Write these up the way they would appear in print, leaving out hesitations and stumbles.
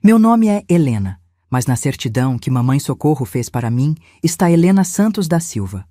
Meu nome é Helena, mas na certidão que Mamãe Socorro fez para mim está Helena Santos da Silva.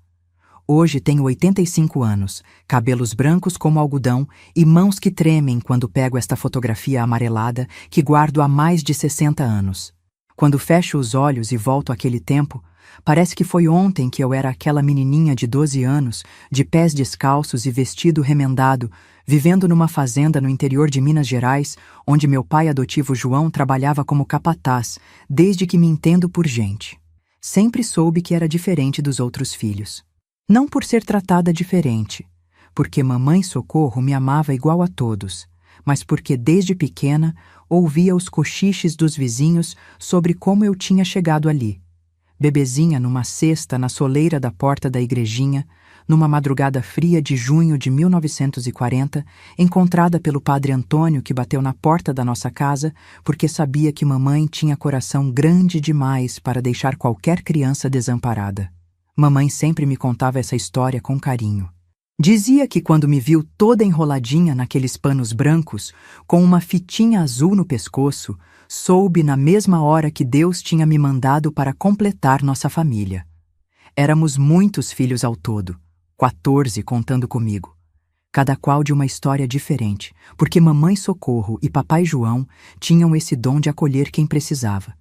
Hoje tenho 85 anos, cabelos brancos como algodão e mãos que tremem quando pego esta fotografia amarelada que guardo há mais de 60 anos. Quando fecho os olhos e volto àquele tempo, parece que foi ontem que eu era aquela menininha de 12 anos, de pés descalços e vestido remendado, vivendo numa fazenda no interior de Minas Gerais, onde meu pai adotivo João trabalhava como capataz, desde que me entendo por gente. Sempre soube que era diferente dos outros filhos. Não por ser tratada diferente, porque Mamãe Socorro me amava igual a todos, mas porque desde pequena ouvia os cochiches dos vizinhos sobre como eu tinha chegado ali. Bebezinha numa cesta na soleira da porta da igrejinha, numa madrugada fria de junho de 1940, encontrada pelo padre Antônio que bateu na porta da nossa casa porque sabia que mamãe tinha coração grande demais para deixar qualquer criança desamparada. Mamãe sempre me contava essa história com carinho. Dizia que quando me viu toda enroladinha naqueles panos brancos, com uma fitinha azul no pescoço, soube na mesma hora que Deus tinha me mandado para completar nossa família. Éramos muitos filhos ao todo, 14 contando comigo. Cada qual de uma história diferente, porque Mamãe Socorro e Papai João tinham esse dom de acolher quem precisava.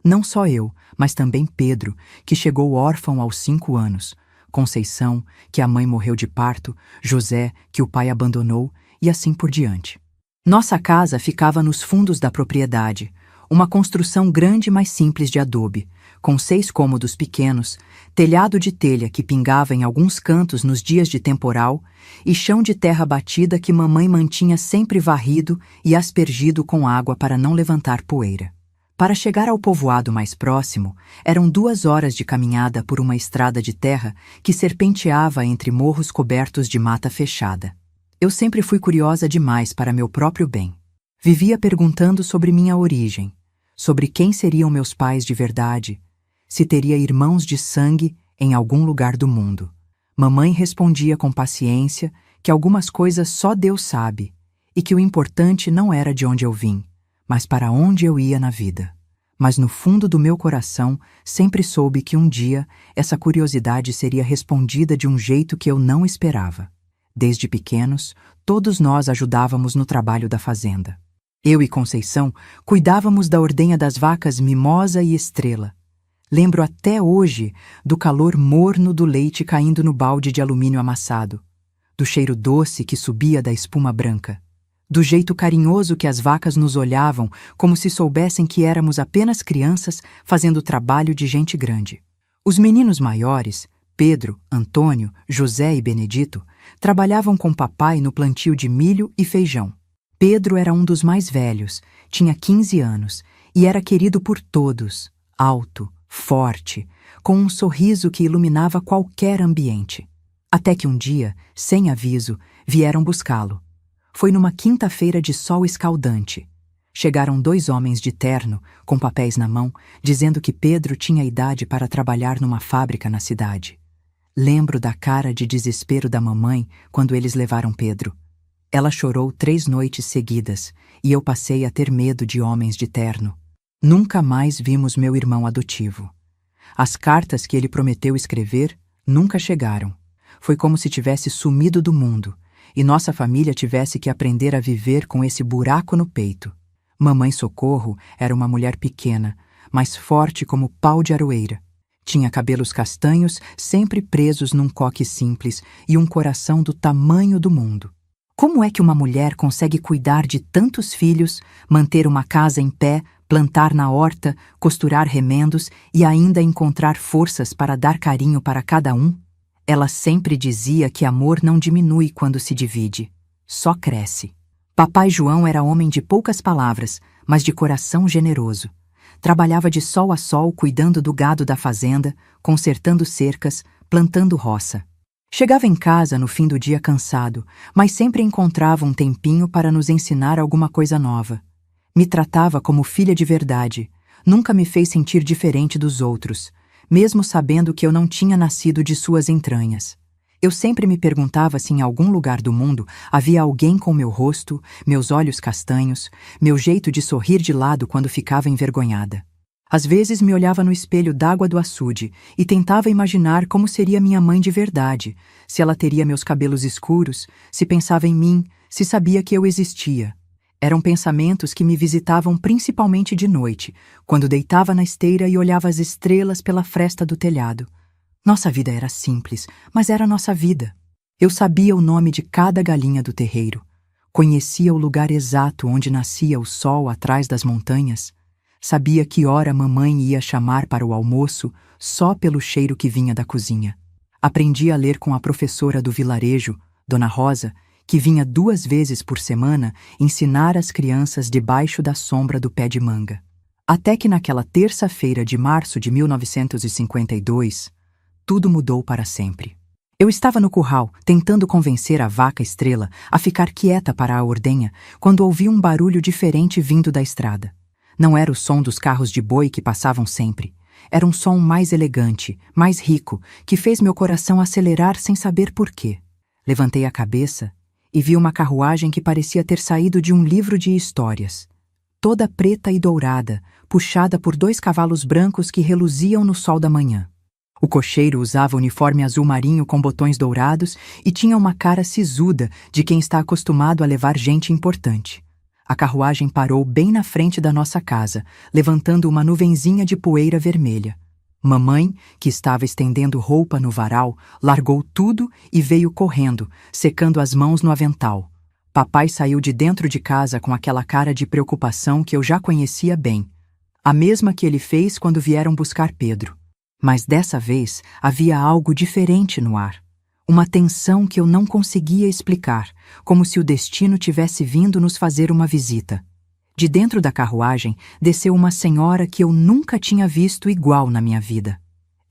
Não só eu, mas também Pedro, que chegou órfão aos 5 anos, Conceição, que a mãe morreu de parto, José, que o pai abandonou, e assim por diante. Nossa casa ficava nos fundos da propriedade, uma construção grande mas simples de adobe, com 6 cômodos pequenos, telhado de telha que pingava em alguns cantos nos dias de temporal e chão de terra batida que mamãe mantinha sempre varrido e aspergido com água para não levantar poeira. Para chegar ao povoado mais próximo, eram 2 horas de caminhada por uma estrada de terra que serpenteava entre morros cobertos de mata fechada. Eu sempre fui curiosa demais para meu próprio bem. Vivia perguntando sobre minha origem, sobre quem seriam meus pais de verdade, se teria irmãos de sangue em algum lugar do mundo. Mamãe respondia com paciência que algumas coisas só Deus sabe e que o importante não era de onde eu vim, mas para onde eu ia na vida. Mas no fundo do meu coração sempre soube que um dia essa curiosidade seria respondida de um jeito que eu não esperava. Desde pequenos, todos nós ajudávamos no trabalho da fazenda. Eu e Conceição cuidávamos da ordenha das vacas Mimosa e Estrela. Lembro até hoje do calor morno do leite caindo no balde de alumínio amassado, do cheiro doce que subia da espuma branca, do jeito carinhoso que as vacas nos olhavam como se soubessem que éramos apenas crianças fazendo trabalho de gente grande. Os meninos maiores, Pedro, Antônio, José e Benedito, trabalhavam com papai no plantio de milho e feijão. Pedro era um dos mais velhos, tinha 15 anos e era querido por todos, alto, forte, com um sorriso que iluminava qualquer ambiente. Até que um dia, sem aviso, vieram buscá-lo. Foi numa quinta-feira de sol escaldante. Chegaram 2 homens de terno, com papéis na mão, dizendo que Pedro tinha idade para trabalhar numa fábrica na cidade. Lembro da cara de desespero da mamãe quando eles levaram Pedro. Ela chorou 3 noites seguidas e eu passei a ter medo de homens de terno. Nunca mais vimos meu irmão adotivo. As cartas que ele prometeu escrever nunca chegaram. Foi como se tivesse sumido do mundo e nossa família tivesse que aprender a viver com esse buraco no peito. Mamãe Socorro era uma mulher pequena, mas forte como pau de aroeira. Tinha cabelos castanhos sempre presos num coque simples e um coração do tamanho do mundo. Como é que uma mulher consegue cuidar de tantos filhos, manter uma casa em pé, plantar na horta, costurar remendos e ainda encontrar forças para dar carinho para cada um? Ela sempre dizia que amor não diminui quando se divide, só cresce. Papai João era homem de poucas palavras, mas de coração generoso. Trabalhava de sol a sol cuidando do gado da fazenda, consertando cercas, plantando roça. Chegava em casa no fim do dia cansado, mas sempre encontrava um tempinho para nos ensinar alguma coisa nova. Me tratava como filha de verdade, nunca me fez sentir diferente dos outros, mesmo sabendo que eu não tinha nascido de suas entranhas. Eu sempre me perguntava se em algum lugar do mundo havia alguém com meu rosto, meus olhos castanhos, meu jeito de sorrir de lado quando ficava envergonhada. Às vezes me olhava no espelho d'água do açude e tentava imaginar como seria minha mãe de verdade, se ela teria meus cabelos escuros, se pensava em mim, se sabia que eu existia. Eram pensamentos que me visitavam principalmente de noite, quando deitava na esteira e olhava as estrelas pela fresta do telhado. Nossa vida era simples, mas era nossa vida. Eu sabia o nome de cada galinha do terreiro. Conhecia o lugar exato onde nascia o sol atrás das montanhas. Sabia que hora mamãe ia chamar para o almoço só pelo cheiro que vinha da cozinha. Aprendi a ler com a professora do vilarejo, Dona Rosa, que vinha 2 vezes por semana ensinar as crianças debaixo da sombra do pé de manga. Até que naquela terça-feira de março de 1952, tudo mudou para sempre. Eu estava no curral, tentando convencer a vaca Estrela a ficar quieta para a ordenha, quando ouvi um barulho diferente vindo da estrada. Não era o som dos carros de boi que passavam sempre. Era um som mais elegante, mais rico, que fez meu coração acelerar sem saber por quê. Levantei a cabeça e vi uma carruagem que parecia ter saído de um livro de histórias. Toda preta e dourada, puxada por 2 cavalos brancos que reluziam no sol da manhã. O cocheiro usava uniforme azul marinho com botões dourados e tinha uma cara sisuda de quem está acostumado a levar gente importante. A carruagem parou bem na frente da nossa casa, levantando uma nuvenzinha de poeira vermelha. Mamãe, que estava estendendo roupa no varal, largou tudo e veio correndo, secando as mãos no avental. Papai saiu de dentro de casa com aquela cara de preocupação que eu já conhecia bem. A mesma que ele fez quando vieram buscar Pedro. Mas dessa vez havia algo diferente no ar. Uma tensão que eu não conseguia explicar, como se o destino tivesse vindo nos fazer uma visita. De dentro da carruagem desceu uma senhora que eu nunca tinha visto igual na minha vida.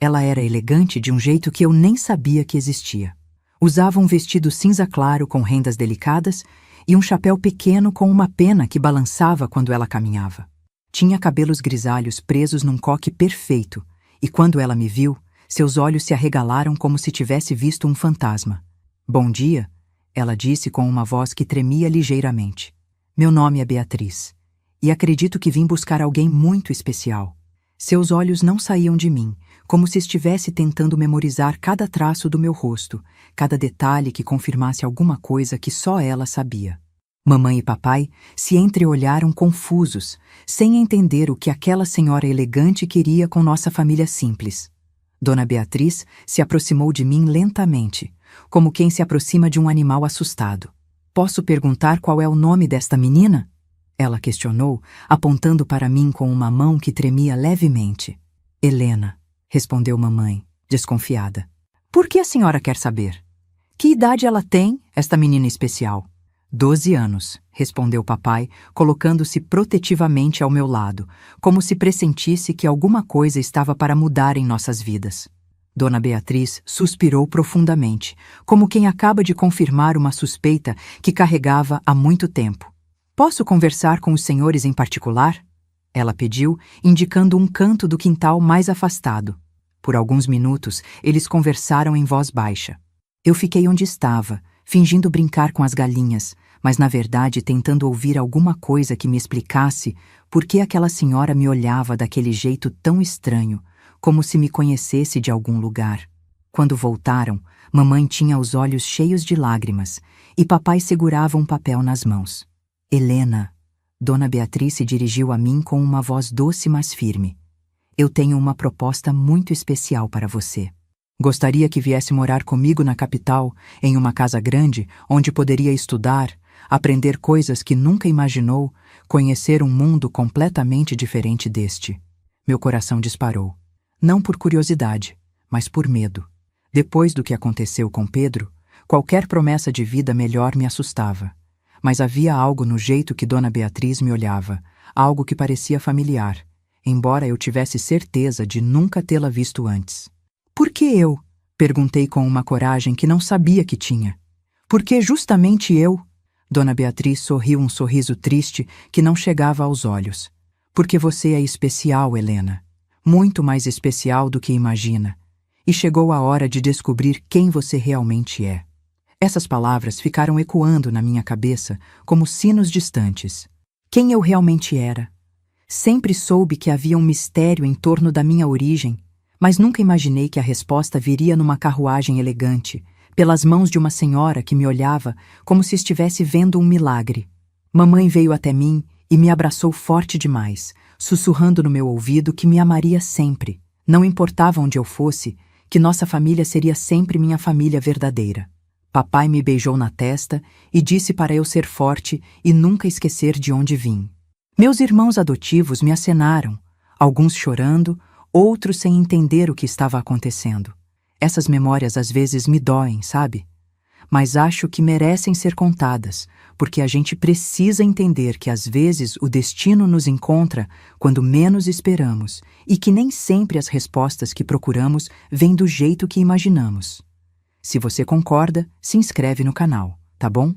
Ela era elegante de um jeito que eu nem sabia que existia. Usava um vestido cinza claro com rendas delicadas e um chapéu pequeno com uma pena que balançava quando ela caminhava. Tinha cabelos grisalhos presos num coque perfeito, e quando ela me viu, seus olhos se arregalaram como se tivesse visto um fantasma. "Bom dia", ela disse com uma voz que tremia ligeiramente. "Meu nome é Beatriz, e acredito que vim buscar alguém muito especial." Seus olhos não saíam de mim, como se estivesse tentando memorizar cada traço do meu rosto, cada detalhe que confirmasse alguma coisa que só ela sabia. Mamãe e papai se entreolharam confusos, sem entender o que aquela senhora elegante queria com nossa família simples. Dona Beatriz se aproximou de mim lentamente, como quem se aproxima de um animal assustado. "Posso perguntar qual é o nome desta menina?" ela questionou, apontando para mim com uma mão que tremia levemente. "Helena", respondeu mamãe, desconfiada. "Por que a senhora quer saber? Que idade ela tem, esta menina especial?" 12 anos, respondeu papai, colocando-se protetivamente ao meu lado, como se pressentisse que alguma coisa estava para mudar em nossas vidas. Dona Beatriz suspirou profundamente, como quem acaba de confirmar uma suspeita que carregava há muito tempo. "Posso conversar com os senhores em particular?" ela pediu, indicando um canto do quintal mais afastado. Por alguns minutos, eles conversaram em voz baixa. Eu fiquei onde estava, fingindo brincar com as galinhas, mas na verdade tentando ouvir alguma coisa que me explicasse por que aquela senhora me olhava daquele jeito tão estranho, como se me conhecesse de algum lugar. Quando voltaram, mamãe tinha os olhos cheios de lágrimas e papai segurava um papel nas mãos. "Helena", Dona Beatriz se dirigiu a mim com uma voz doce mas firme. "Eu tenho uma proposta muito especial para você. Gostaria que viesse morar comigo na capital, em uma casa grande, onde poderia estudar, aprender coisas que nunca imaginou, conhecer um mundo completamente diferente deste." Meu coração disparou. Não por curiosidade, mas por medo. Depois do que aconteceu com Pedro, qualquer promessa de vida melhor me assustava. Mas havia algo no jeito que Dona Beatriz me olhava, algo que parecia familiar, embora eu tivesse certeza de nunca tê-la visto antes. "Por que eu?" perguntei com uma coragem que não sabia que tinha. "Por que justamente eu?" Dona Beatriz sorriu um sorriso triste que não chegava aos olhos. "Porque você é especial, Helena. Muito mais especial do que imagina. E chegou a hora de descobrir quem você realmente é. Essas palavras ficaram ecoando na minha cabeça como sinos distantes. Quem eu realmente era? Sempre soube que havia um mistério em torno da minha origem, mas nunca imaginei que a resposta viria numa carruagem elegante, pelas mãos de uma senhora que me olhava como se estivesse vendo um milagre. Mamãe veio até mim e me abraçou forte demais, sussurrando no meu ouvido que me amaria sempre, não importava onde eu fosse, que nossa família seria sempre minha família verdadeira. Papai me beijou na testa e disse para eu ser forte e nunca esquecer de onde vim. Meus irmãos adotivos me acenaram, alguns chorando, outros sem entender o que estava acontecendo. Essas memórias às vezes me doem, sabe? Mas acho que merecem ser contadas, porque a gente precisa entender que às vezes o destino nos encontra quando menos esperamos e que nem sempre as respostas que procuramos vêm do jeito que imaginamos. Se você concorda, se inscreve no canal, tá bom?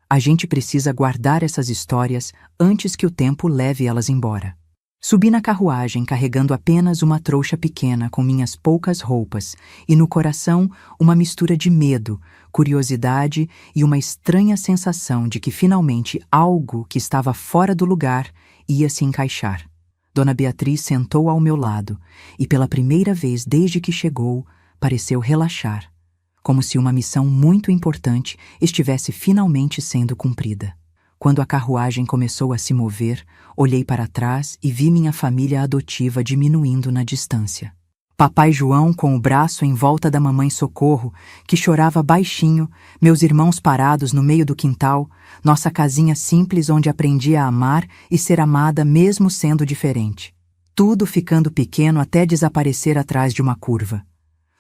A gente precisa guardar essas histórias antes que o tempo leve elas embora. Subi na carruagem carregando apenas uma trouxa pequena com minhas poucas roupas e no coração uma mistura de medo, curiosidade e uma estranha sensação de que finalmente algo que estava fora do lugar ia se encaixar. Dona Beatriz sentou ao meu lado e pela primeira vez desde que chegou, pareceu relaxar, como se uma missão muito importante estivesse finalmente sendo cumprida. Quando a carruagem começou a se mover, olhei para trás e vi minha família adotiva diminuindo na distância. Papai João com o braço em volta da mamãe Socorro, que chorava baixinho, meus irmãos parados no meio do quintal, nossa casinha simples onde aprendi a amar e ser amada mesmo sendo diferente. Tudo ficando pequeno até desaparecer atrás de uma curva.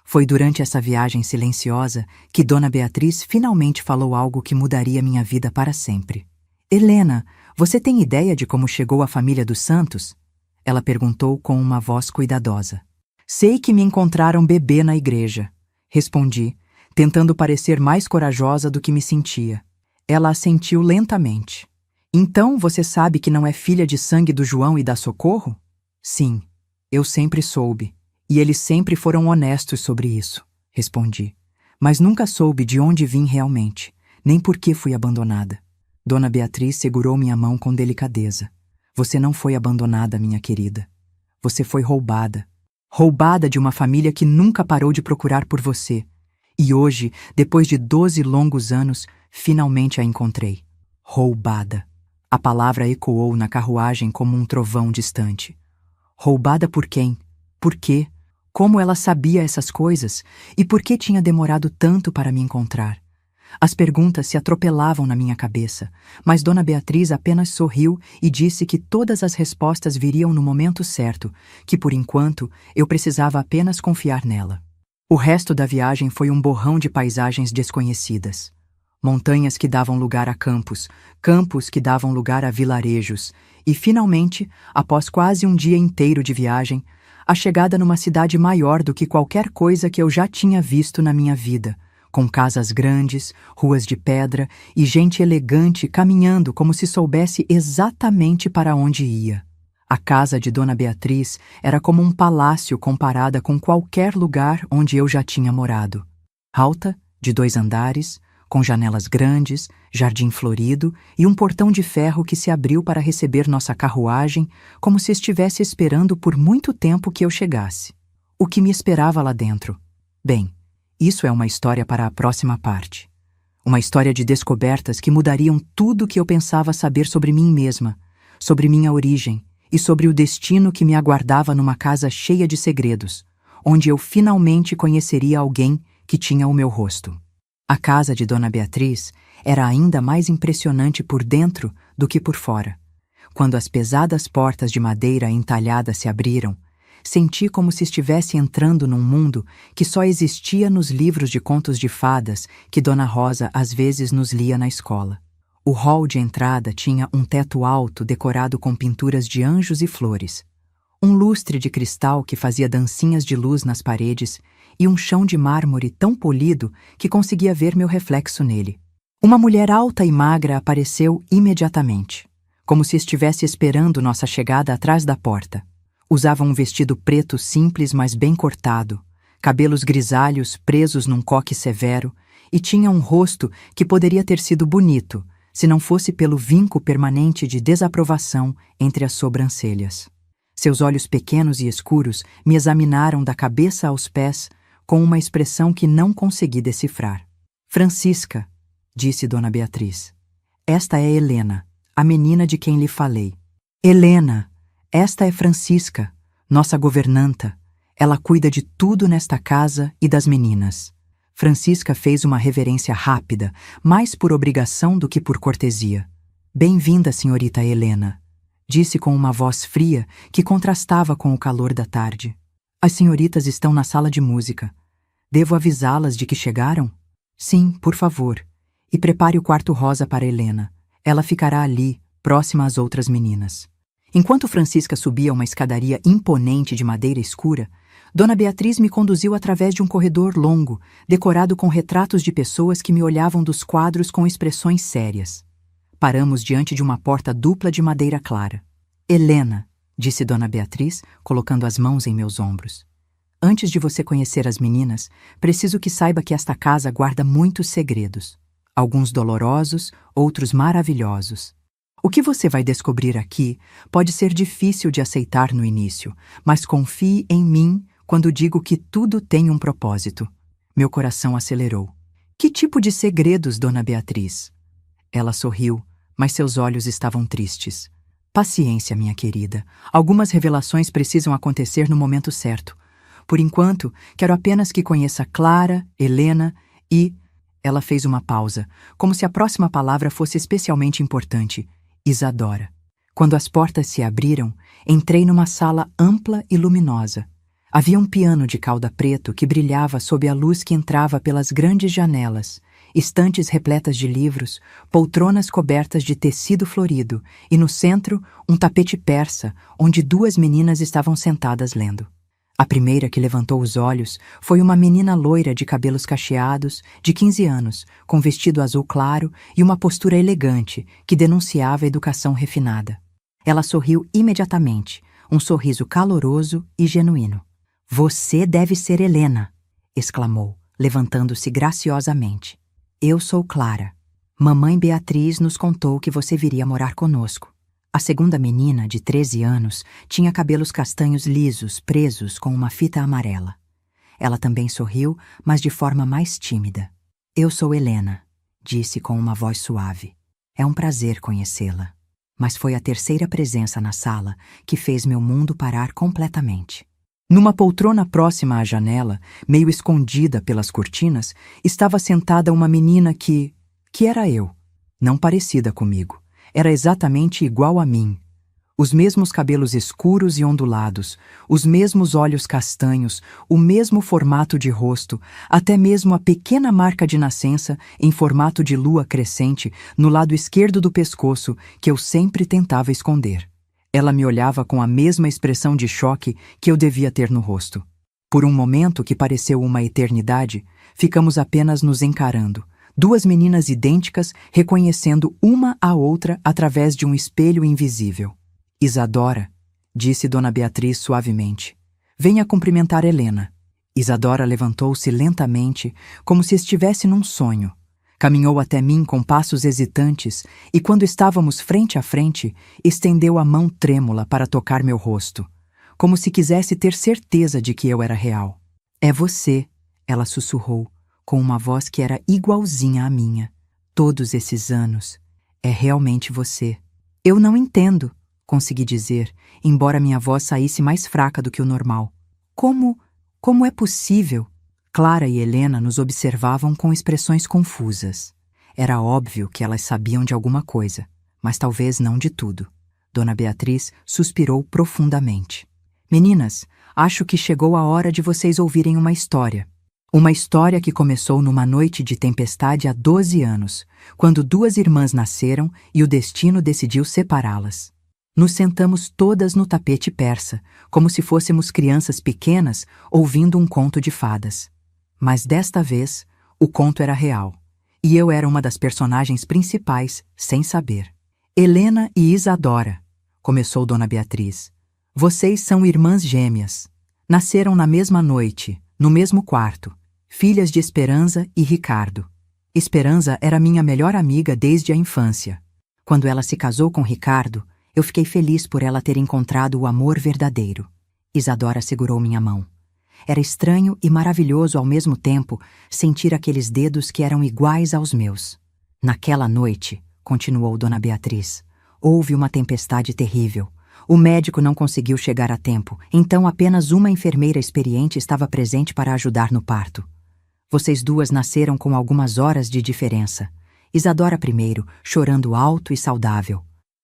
Foi durante essa viagem silenciosa que Dona Beatriz finalmente falou algo que mudaria minha vida para sempre. Helena, você tem ideia de como chegou a família dos Santos? Ela perguntou com uma voz cuidadosa. Sei que me encontraram bebê na igreja, respondi, tentando parecer mais corajosa do que me sentia. Ela assentiu lentamente. Então você sabe que não é filha de sangue do João e da Socorro? Sim, eu sempre soube, e eles sempre foram honestos sobre isso, respondi. Mas nunca soube de onde vim realmente, nem por que fui abandonada. Dona Beatriz segurou minha mão com delicadeza. Você não foi abandonada, minha querida. Você foi roubada. Roubada de uma família que nunca parou de procurar por você. E hoje, depois de 12 longos anos, finalmente a encontrei. Roubada. A palavra ecoou na carruagem como um trovão distante. Roubada por quem? Por quê? Como ela sabia essas coisas? E por que tinha demorado tanto para me encontrar? As perguntas se atropelavam na minha cabeça, mas Dona Beatriz apenas sorriu e disse que todas as respostas viriam no momento certo, que por enquanto eu precisava apenas confiar nela. O resto da viagem foi um borrão de paisagens desconhecidas. Montanhas que davam lugar a campos, campos que davam lugar a vilarejos, e finalmente, após quase um dia inteiro de viagem, a chegada numa cidade maior do que qualquer coisa que eu já tinha visto na minha vida, com casas grandes, ruas de pedra e gente elegante caminhando como se soubesse exatamente para onde ia. A casa de Dona Beatriz era como um palácio comparada com qualquer lugar onde eu já tinha morado. Alta, de 2 andares, com janelas grandes, jardim florido e um portão de ferro que se abriu para receber nossa carruagem como se estivesse esperando por muito tempo que eu chegasse. O que me esperava lá dentro? Bem, isso é uma história para a próxima parte. Uma história de descobertas que mudariam tudo o que eu pensava saber sobre mim mesma, sobre minha origem e sobre o destino que me aguardava numa casa cheia de segredos, onde eu finalmente conheceria alguém que tinha o meu rosto. A casa de Dona Beatriz era ainda mais impressionante por dentro do que por fora. Quando as pesadas portas de madeira entalhada se abriram, senti como se estivesse entrando num mundo que só existia nos livros de contos de fadas que Dona Rosa às vezes nos lia na escola. O hall de entrada tinha um teto alto decorado com pinturas de anjos e flores, um lustre de cristal que fazia dancinhas de luz nas paredes e um chão de mármore tão polido que conseguia ver meu reflexo nele. Uma mulher alta e magra apareceu imediatamente, como se estivesse esperando nossa chegada atrás da porta. Usava um vestido preto simples, mas bem cortado, cabelos grisalhos presos num coque severo, e tinha um rosto que poderia ter sido bonito, se não fosse pelo vinco permanente de desaprovação entre as sobrancelhas. Seus olhos pequenos e escuros me examinaram da cabeça aos pés com uma expressão que não consegui decifrar. Francisca, disse Dona Beatriz, esta é Helena, a menina de quem lhe falei. Helena, esta é Francisca, nossa governanta. Ela cuida de tudo nesta casa e das meninas. Francisca fez uma reverência rápida, mais por obrigação do que por cortesia. Bem-vinda, senhorita Helena, disse com uma voz fria que contrastava com o calor da tarde. As senhoritas estão na sala de música. Devo avisá-las de que chegaram? Sim, por favor. E prepare o quarto rosa para Helena. Ela ficará ali, próxima às outras meninas. Enquanto Francisca subia uma escadaria imponente de madeira escura, Dona Beatriz me conduziu através de um corredor longo, decorado com retratos de pessoas que me olhavam dos quadros com expressões sérias. Paramos diante de uma porta dupla de madeira clara. Helena, disse Dona Beatriz, colocando as mãos em meus ombros. Antes de você conhecer as meninas, preciso que saiba que esta casa guarda muitos segredos. Alguns dolorosos, outros maravilhosos. O que você vai descobrir aqui pode ser difícil de aceitar no início, mas confie em mim quando digo que tudo tem um propósito. Meu coração acelerou. Que tipo de segredos, Dona Beatriz? Ela sorriu, mas seus olhos estavam tristes. Paciência, minha querida. Algumas revelações precisam acontecer no momento certo. Por enquanto, quero apenas que conheça Clara, Helena e... Ela fez uma pausa, como se a próxima palavra fosse especialmente importante. Isadora. Quando as portas se abriram, entrei numa sala ampla e luminosa. Havia um piano de cauda preto que brilhava sob a luz que entrava pelas grandes janelas, estantes repletas de livros, poltronas cobertas de tecido florido e, no centro, um tapete persa, onde duas meninas estavam sentadas lendo. A primeira que levantou os olhos foi uma menina loira de cabelos cacheados, de 15 anos, com vestido azul claro e uma postura elegante que denunciava educação refinada. Ela sorriu imediatamente, um sorriso caloroso e genuíno. Você deve ser Helena, exclamou, levantando-se graciosamente. Eu sou Clara. Mamãe Beatriz nos contou que você viria morar conosco. A segunda menina, de 13 anos, tinha cabelos castanhos lisos, presos com uma fita amarela. Ela também sorriu, mas de forma mais tímida. Eu sou Helena, disse com uma voz suave. É um prazer conhecê-la. Mas foi a terceira presença na sala que fez meu mundo parar completamente. Numa poltrona próxima à janela, meio escondida pelas cortinas, estava sentada uma menina que era eu, não parecida comigo. Era exatamente igual a mim. Os mesmos cabelos escuros e ondulados, os mesmos olhos castanhos, o mesmo formato de rosto, até mesmo a pequena marca de nascença em formato de lua crescente no lado esquerdo do pescoço que eu sempre tentava esconder. Ela me olhava com a mesma expressão de choque que eu devia ter no rosto. Por um momento que pareceu uma eternidade, ficamos apenas nos encarando. Duas meninas idênticas reconhecendo uma a outra através de um espelho invisível. Isadora, disse Dona Beatriz suavemente, venha cumprimentar Helena. Isadora levantou-se lentamente, como se estivesse num sonho. Caminhou até mim com passos hesitantes e, quando estávamos frente a frente, estendeu a mão trêmula para tocar meu rosto, como se quisesse ter certeza de que eu era real. É você, ela sussurrou, com uma voz que era igualzinha à minha. Todos esses anos. É realmente você. Eu não entendo, consegui dizer, embora minha voz saísse mais fraca do que o normal. Como é possível? Clara e Helena nos observavam com expressões confusas. Era óbvio que elas sabiam de alguma coisa, mas talvez não de tudo. Dona Beatriz suspirou profundamente. Meninas, acho que chegou a hora de vocês ouvirem uma história. Uma história que começou numa noite de tempestade há 12 anos, quando duas irmãs nasceram e o destino decidiu separá-las. Nos sentamos todas no tapete persa, como se fôssemos crianças pequenas ouvindo um conto de fadas. Mas desta vez, o conto era real, e eu era uma das personagens principais, sem saber. Helena e Isadora, começou Dona Beatriz. Vocês são irmãs gêmeas. Nasceram na mesma noite, No mesmo quarto, filhas de Esperança e Ricardo. Esperança era minha melhor amiga desde a infância. Quando ela se casou com Ricardo, eu fiquei feliz por ela ter encontrado o amor verdadeiro. Isadora segurou minha mão. Era estranho e maravilhoso ao mesmo tempo sentir aqueles dedos que eram iguais aos meus. Naquela noite, continuou Dona Beatriz, houve uma tempestade terrível. O médico não conseguiu chegar a tempo, então apenas uma enfermeira experiente estava presente para ajudar no parto. Vocês duas nasceram com algumas horas de diferença. Isadora primeiro, chorando alto e saudável.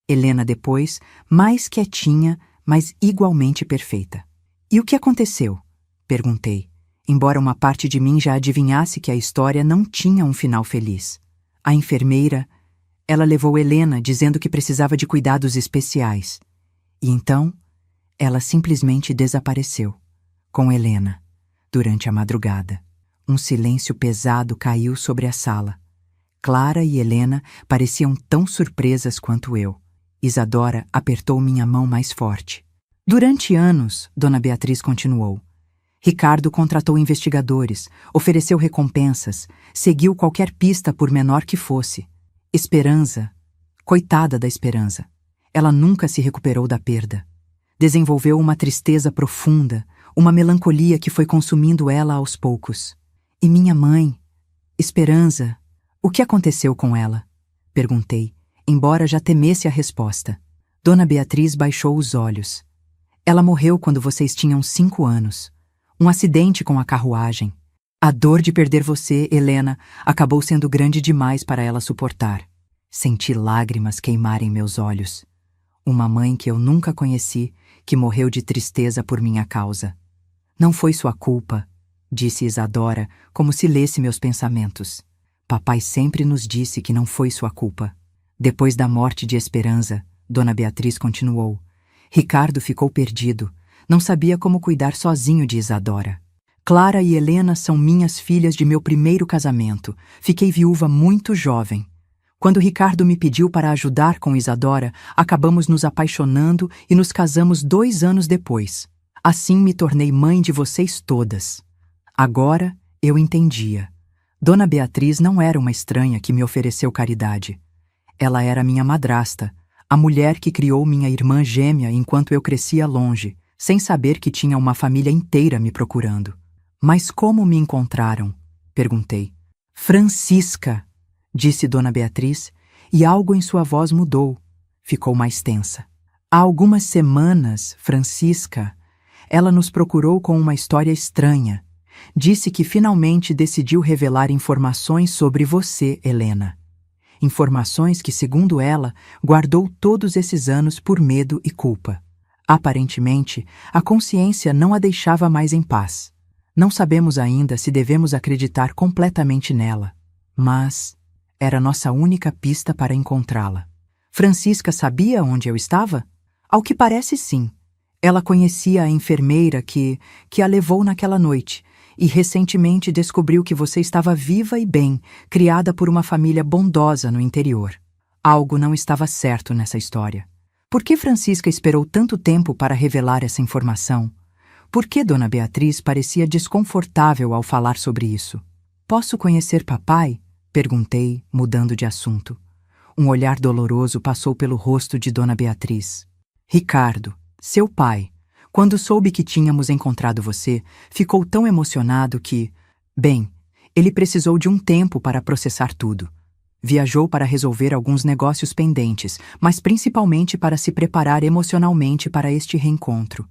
Helena depois, mais quietinha, mas igualmente perfeita. E o que aconteceu? Perguntei, embora uma parte de mim já adivinhasse que a história não tinha um final feliz. A enfermeira, ela levou Helena dizendo que precisava de cuidados especiais. E então, ela simplesmente desapareceu, com Helena, durante a madrugada. Um silêncio pesado caiu sobre a sala. Clara e Helena pareciam tão surpresas quanto eu. Isadora apertou minha mão mais forte. Durante anos, Dona Beatriz continuou. Ricardo contratou investigadores, ofereceu recompensas, seguiu qualquer pista por menor que fosse. Esperança, coitada da Esperança, ela nunca se recuperou da perda. Desenvolveu uma tristeza profunda, uma melancolia que foi consumindo ela aos poucos. E minha mãe, Esperança, o que aconteceu com ela? Perguntei, embora já temesse a resposta. Dona Beatriz baixou os olhos. Ela morreu quando vocês tinham 5 anos. Um acidente com a carruagem. A dor de perder você, Helena, acabou sendo grande demais para ela suportar. Senti lágrimas queimarem meus olhos. Uma mãe que eu nunca conheci, que morreu de tristeza por minha causa. Não foi sua culpa, disse Isadora, como se lesse meus pensamentos. Papai sempre nos disse que não foi sua culpa. Depois da morte de Esperança, Dona Beatriz continuou. Ricardo ficou perdido. Não sabia como cuidar sozinho de Isadora. Clara e Helena são minhas filhas de meu primeiro casamento. Fiquei viúva muito jovem. Quando Ricardo me pediu para ajudar com Isadora, acabamos nos apaixonando e nos casamos 2 anos depois. Assim me tornei mãe de vocês todas. Agora eu entendia. Dona Beatriz não era uma estranha que me ofereceu caridade. Ela era minha madrasta, a mulher que criou minha irmã gêmea enquanto eu crescia longe, sem saber que tinha uma família inteira me procurando. Mas como me encontraram? Perguntei. Francisca, disse Dona Beatriz, e algo em sua voz mudou. Ficou mais tensa. Há algumas semanas, Francisca, ela nos procurou com uma história estranha. Disse que finalmente decidiu revelar informações sobre você, Helena. Informações que, segundo ela, guardou todos esses anos por medo e culpa. Aparentemente, a consciência não a deixava mais em paz. Não sabemos ainda se devemos acreditar completamente nela, mas era nossa única pista para encontrá-la. Francisca sabia onde eu estava? Ao que parece, sim. Ela conhecia a enfermeira que a levou naquela noite e recentemente descobriu que você estava viva e bem, criada por uma família bondosa no interior. Algo não estava certo nessa história. Por que Francisca esperou tanto tempo para revelar essa informação? Por que Dona Beatriz parecia desconfortável ao falar sobre isso? Posso conhecer papai? Perguntei, mudando de assunto. Um olhar doloroso passou pelo rosto de Dona Beatriz. Ricardo, seu pai, quando soube que tínhamos encontrado você, ficou tão emocionado que... Bem, ele precisou de um tempo para processar tudo. Viajou para resolver alguns negócios pendentes, mas principalmente para se preparar emocionalmente para este reencontro.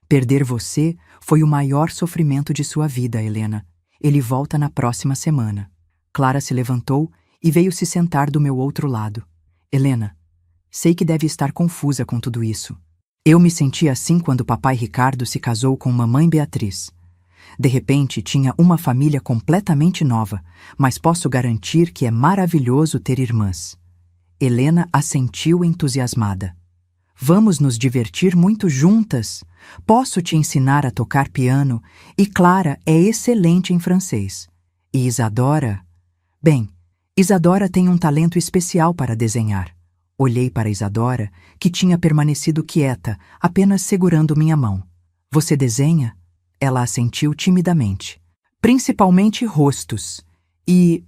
Perder você foi o maior sofrimento de sua vida, Helena. Ele volta na próxima semana. Clara se levantou e veio se sentar do meu outro lado. Helena, sei que deve estar confusa com tudo isso. Eu me senti assim quando papai Ricardo se casou com mamãe Beatriz. De repente, tinha uma família completamente nova, mas posso garantir que é maravilhoso ter irmãs. Helena assentiu entusiasmada. Vamos nos divertir muito juntas. Posso te ensinar a tocar piano e Clara é excelente em francês. E Isadora... Bem, Isadora tem um talento especial para desenhar. Olhei para Isadora, que tinha permanecido quieta, apenas segurando minha mão. Você desenha? Ela assentiu timidamente. Principalmente rostos. E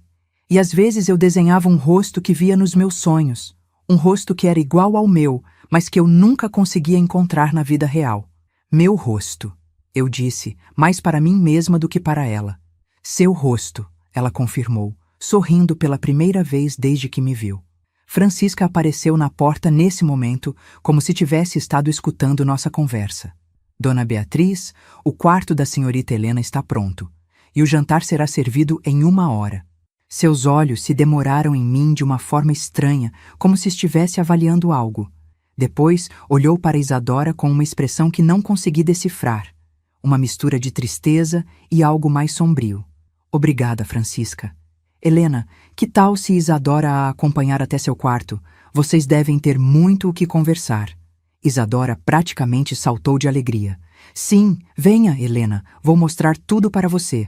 às vezes eu desenhava um rosto que via nos meus sonhos. Um rosto que era igual ao meu, mas que eu nunca conseguia encontrar na vida real. Meu rosto, eu disse, mais para mim mesma do que para ela. Seu rosto, ela confirmou, sorrindo pela primeira vez desde que me viu. Francisca apareceu na porta nesse momento, como se tivesse estado escutando nossa conversa. Dona Beatriz, o quarto da senhorita Helena está pronto, e o jantar será servido em 1 hora. Seus olhos se demoraram em mim de uma forma estranha, como se estivesse avaliando algo. Depois, olhou para Isadora com uma expressão que não consegui decifrar. Uma mistura de tristeza e algo mais sombrio. Obrigada, Francisca. Helena, que tal se Isadora a acompanhar até seu quarto? Vocês devem ter muito o que conversar. Isadora praticamente saltou de alegria. Sim, venha, Helena, vou mostrar tudo para você.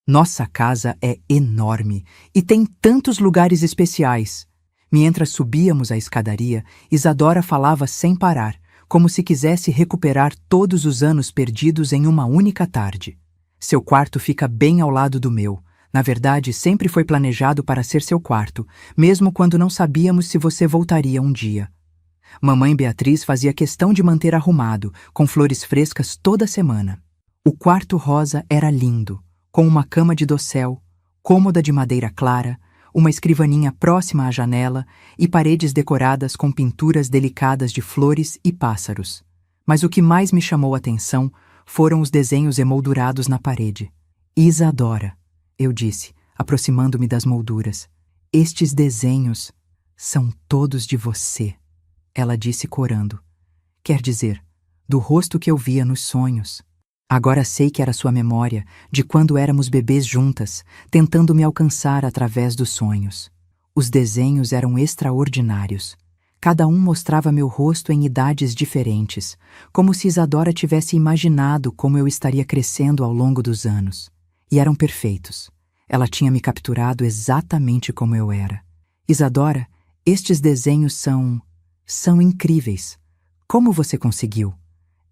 Nossa casa é enorme e tem tantos lugares especiais. Mientras subíamos a escadaria, Isadora falava sem parar, como se quisesse recuperar todos os anos perdidos em uma única tarde. Seu quarto fica bem ao lado do meu. Na verdade, sempre foi planejado para ser seu quarto, mesmo quando não sabíamos se você voltaria um dia. Mamãe Beatriz fazia questão de manter arrumado, com flores frescas toda semana. O quarto rosa era lindo, com uma cama de dossel, cômoda de madeira clara, uma escrivaninha próxima à janela e paredes decoradas com pinturas delicadas de flores e pássaros. Mas o que mais me chamou a atenção foram os desenhos emoldurados na parede. Isadora, eu disse, aproximando-me das molduras. Estes desenhos são todos de você, ela disse corando. Quer dizer, do rosto que eu via nos sonhos. Agora sei que era sua memória, de quando éramos bebês juntas, tentando me alcançar através dos sonhos. Os desenhos eram extraordinários. Cada um mostrava meu rosto em idades diferentes, como se Isadora tivesse imaginado como eu estaria crescendo ao longo dos anos. E eram perfeitos. Ela tinha me capturado exatamente como eu era. Isadora, estes desenhos são incríveis. Como você conseguiu?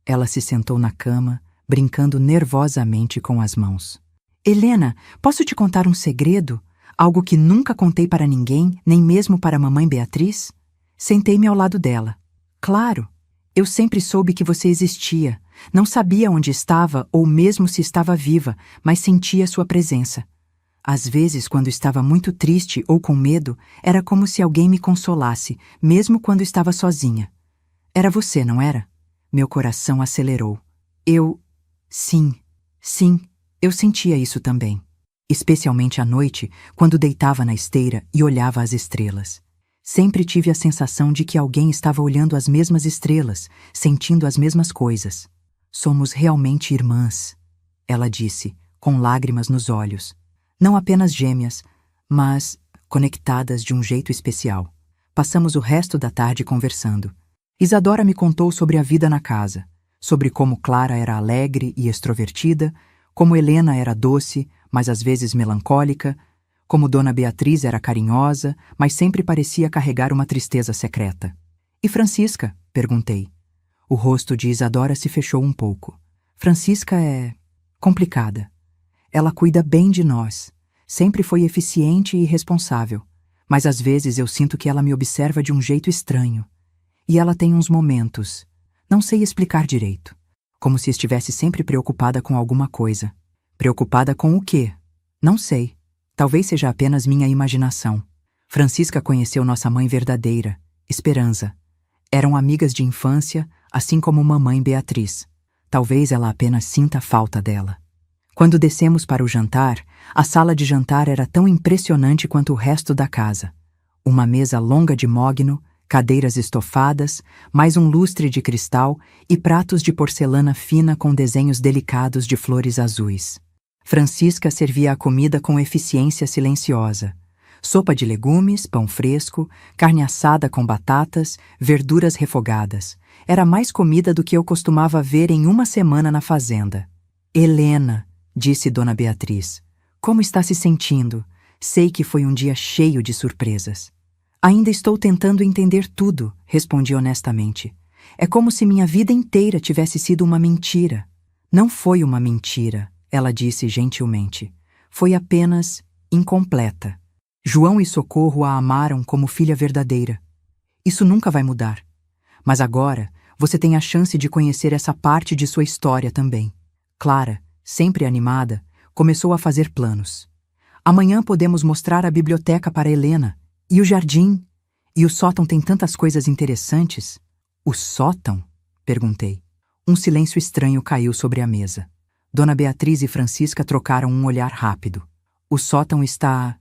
Ela se sentou na cama, brincando nervosamente com as mãos. Helena, posso te contar um segredo? Algo que nunca contei para ninguém, nem mesmo para a mamãe Beatriz? Sentei-me ao lado dela. Claro, eu sempre soube que você existia. Não sabia onde estava ou mesmo se estava viva, mas sentia sua presença. Às vezes, quando estava muito triste ou com medo, era como se alguém me consolasse, mesmo quando estava sozinha. Era você, não era? Meu coração acelerou. Sim, eu sentia isso também. Especialmente à noite, quando deitava na esteira e olhava as estrelas. Sempre tive a sensação de que alguém estava olhando as mesmas estrelas, sentindo as mesmas coisas. Somos realmente irmãs, ela disse, com lágrimas nos olhos. Não apenas gêmeas, mas conectadas de um jeito especial. Passamos o resto da tarde conversando. Isadora me contou sobre a vida na casa, sobre como Clara era alegre e extrovertida, como Helena era doce, mas às vezes melancólica, como Dona Beatriz era carinhosa, mas sempre parecia carregar uma tristeza secreta. E Francisca? Perguntei. O rosto de Isadora se fechou um pouco. Francisca é complicada. Ela cuida bem de nós. Sempre foi eficiente e responsável. Mas às vezes eu sinto que ela me observa de um jeito estranho. E ela tem uns momentos. Não sei explicar direito. Como se estivesse sempre preocupada com alguma coisa. Preocupada com o quê? Não sei. Talvez seja apenas minha imaginação. Francisca conheceu nossa mãe verdadeira, Esperança. Eram amigas de infância, assim como mamãe Beatriz. Talvez ela apenas sinta falta dela. Quando descemos para o jantar, a sala de jantar era tão impressionante quanto o resto da casa. Uma mesa longa de mogno, cadeiras estofadas, mais um lustre de cristal e pratos de porcelana fina com desenhos delicados de flores azuis. Francisca servia a comida com eficiência silenciosa. Sopa de legumes, pão fresco, carne assada com batatas, verduras refogadas. Era mais comida do que eu costumava ver em uma semana na fazenda. Helena, disse Dona Beatriz, como está se sentindo? Sei que foi um dia cheio de surpresas. Ainda estou tentando entender tudo, respondi honestamente. É como se minha vida inteira tivesse sido uma mentira. Não foi uma mentira, ela disse gentilmente. Foi apenas incompleta. João e Socorro a amaram como filha verdadeira. Isso nunca vai mudar. Mas agora, você tem a chance de conhecer essa parte de sua história também. Clara, sempre animada, começou a fazer planos. Amanhã podemos mostrar a biblioteca para Helena. E o jardim? E o sótão tem tantas coisas interessantes. O sótão? Perguntei. Um silêncio estranho caiu sobre a mesa. Dona Beatriz e Francisca trocaram um olhar rápido. O sótão está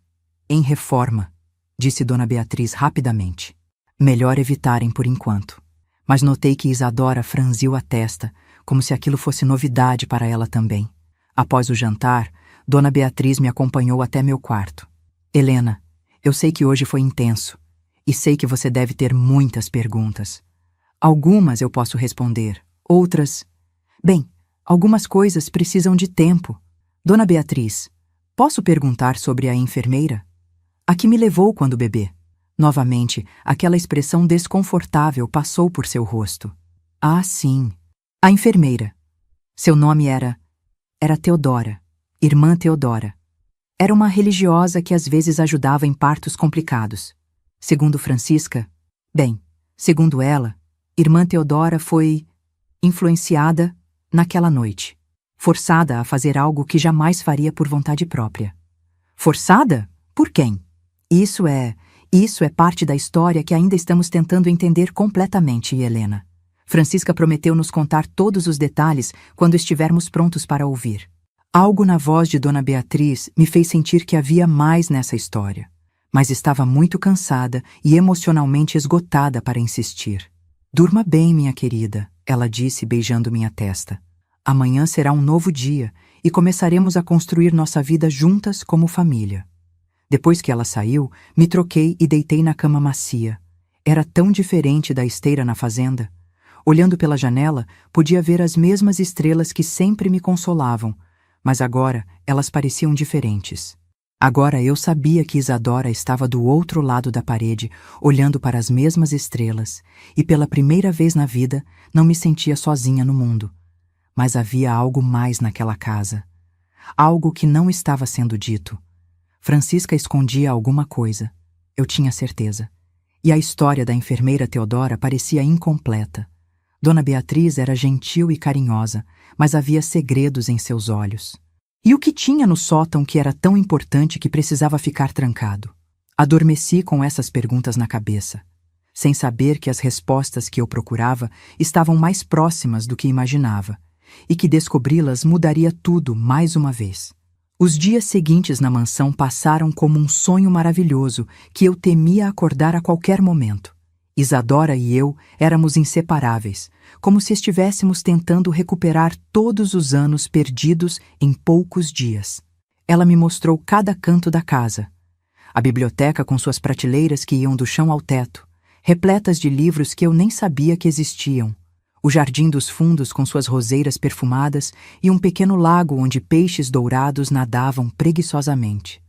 em reforma, disse Dona Beatriz rapidamente. Melhor evitarem por enquanto. Mas notei que Isadora franziu a testa, como se aquilo fosse novidade para ela também. Após o jantar, Dona Beatriz me acompanhou até meu quarto. Helena, eu sei que hoje foi intenso, e sei que você deve ter muitas perguntas. Algumas eu posso responder, outras... Bem, algumas coisas precisam de tempo. Dona Beatriz, posso perguntar sobre a enfermeira? A que me levou quando bebê? Novamente, aquela expressão desconfortável passou por seu rosto. Ah, sim. A enfermeira. Seu nome era Teodora, irmã Teodora. Era uma religiosa que às vezes ajudava em partos complicados. Segundo Francisca, segundo ela, irmã Teodora foi influenciada naquela noite, forçada a fazer algo que jamais faria por vontade própria. Forçada? Por quem? Isso é parte da história que ainda estamos tentando entender completamente, Helena. Francisca prometeu nos contar todos os detalhes quando estivermos prontos para ouvir. Algo na voz de Dona Beatriz me fez sentir que havia mais nessa história, mas estava muito cansada e emocionalmente esgotada para insistir. Durma bem, minha querida, ela disse beijando minha testa. Amanhã será um novo dia e começaremos a construir nossa vida juntas como família. Depois que ela saiu, me troquei e deitei na cama macia. Era tão diferente da esteira na fazenda. Olhando pela janela, podia ver as mesmas estrelas que sempre me consolavam, mas agora elas pareciam diferentes. Agora eu sabia que Isadora estava do outro lado da parede, olhando para as mesmas estrelas, e pela primeira vez na vida não me sentia sozinha no mundo. Mas havia algo mais naquela casa. Algo que não estava sendo dito. Francisca escondia alguma coisa. Eu tinha certeza. E a história da enfermeira Teodora parecia incompleta. Dona Beatriz era gentil e carinhosa, mas havia segredos em seus olhos. E o que tinha no sótão que era tão importante que precisava ficar trancado? Adormeci com essas perguntas na cabeça, sem saber que as respostas que eu procurava estavam mais próximas do que imaginava, e que descobri-las mudaria tudo mais uma vez. Os dias seguintes na mansão passaram como um sonho maravilhoso que eu temia acordar a qualquer momento. Isadora e eu éramos inseparáveis, como se estivéssemos tentando recuperar todos os anos perdidos em poucos dias. Ela me mostrou cada canto da casa. A biblioteca com suas prateleiras que iam do chão ao teto, repletas de livros que eu nem sabia que existiam. O jardim dos fundos com suas roseiras perfumadas e um pequeno lago onde peixes dourados nadavam preguiçosamente.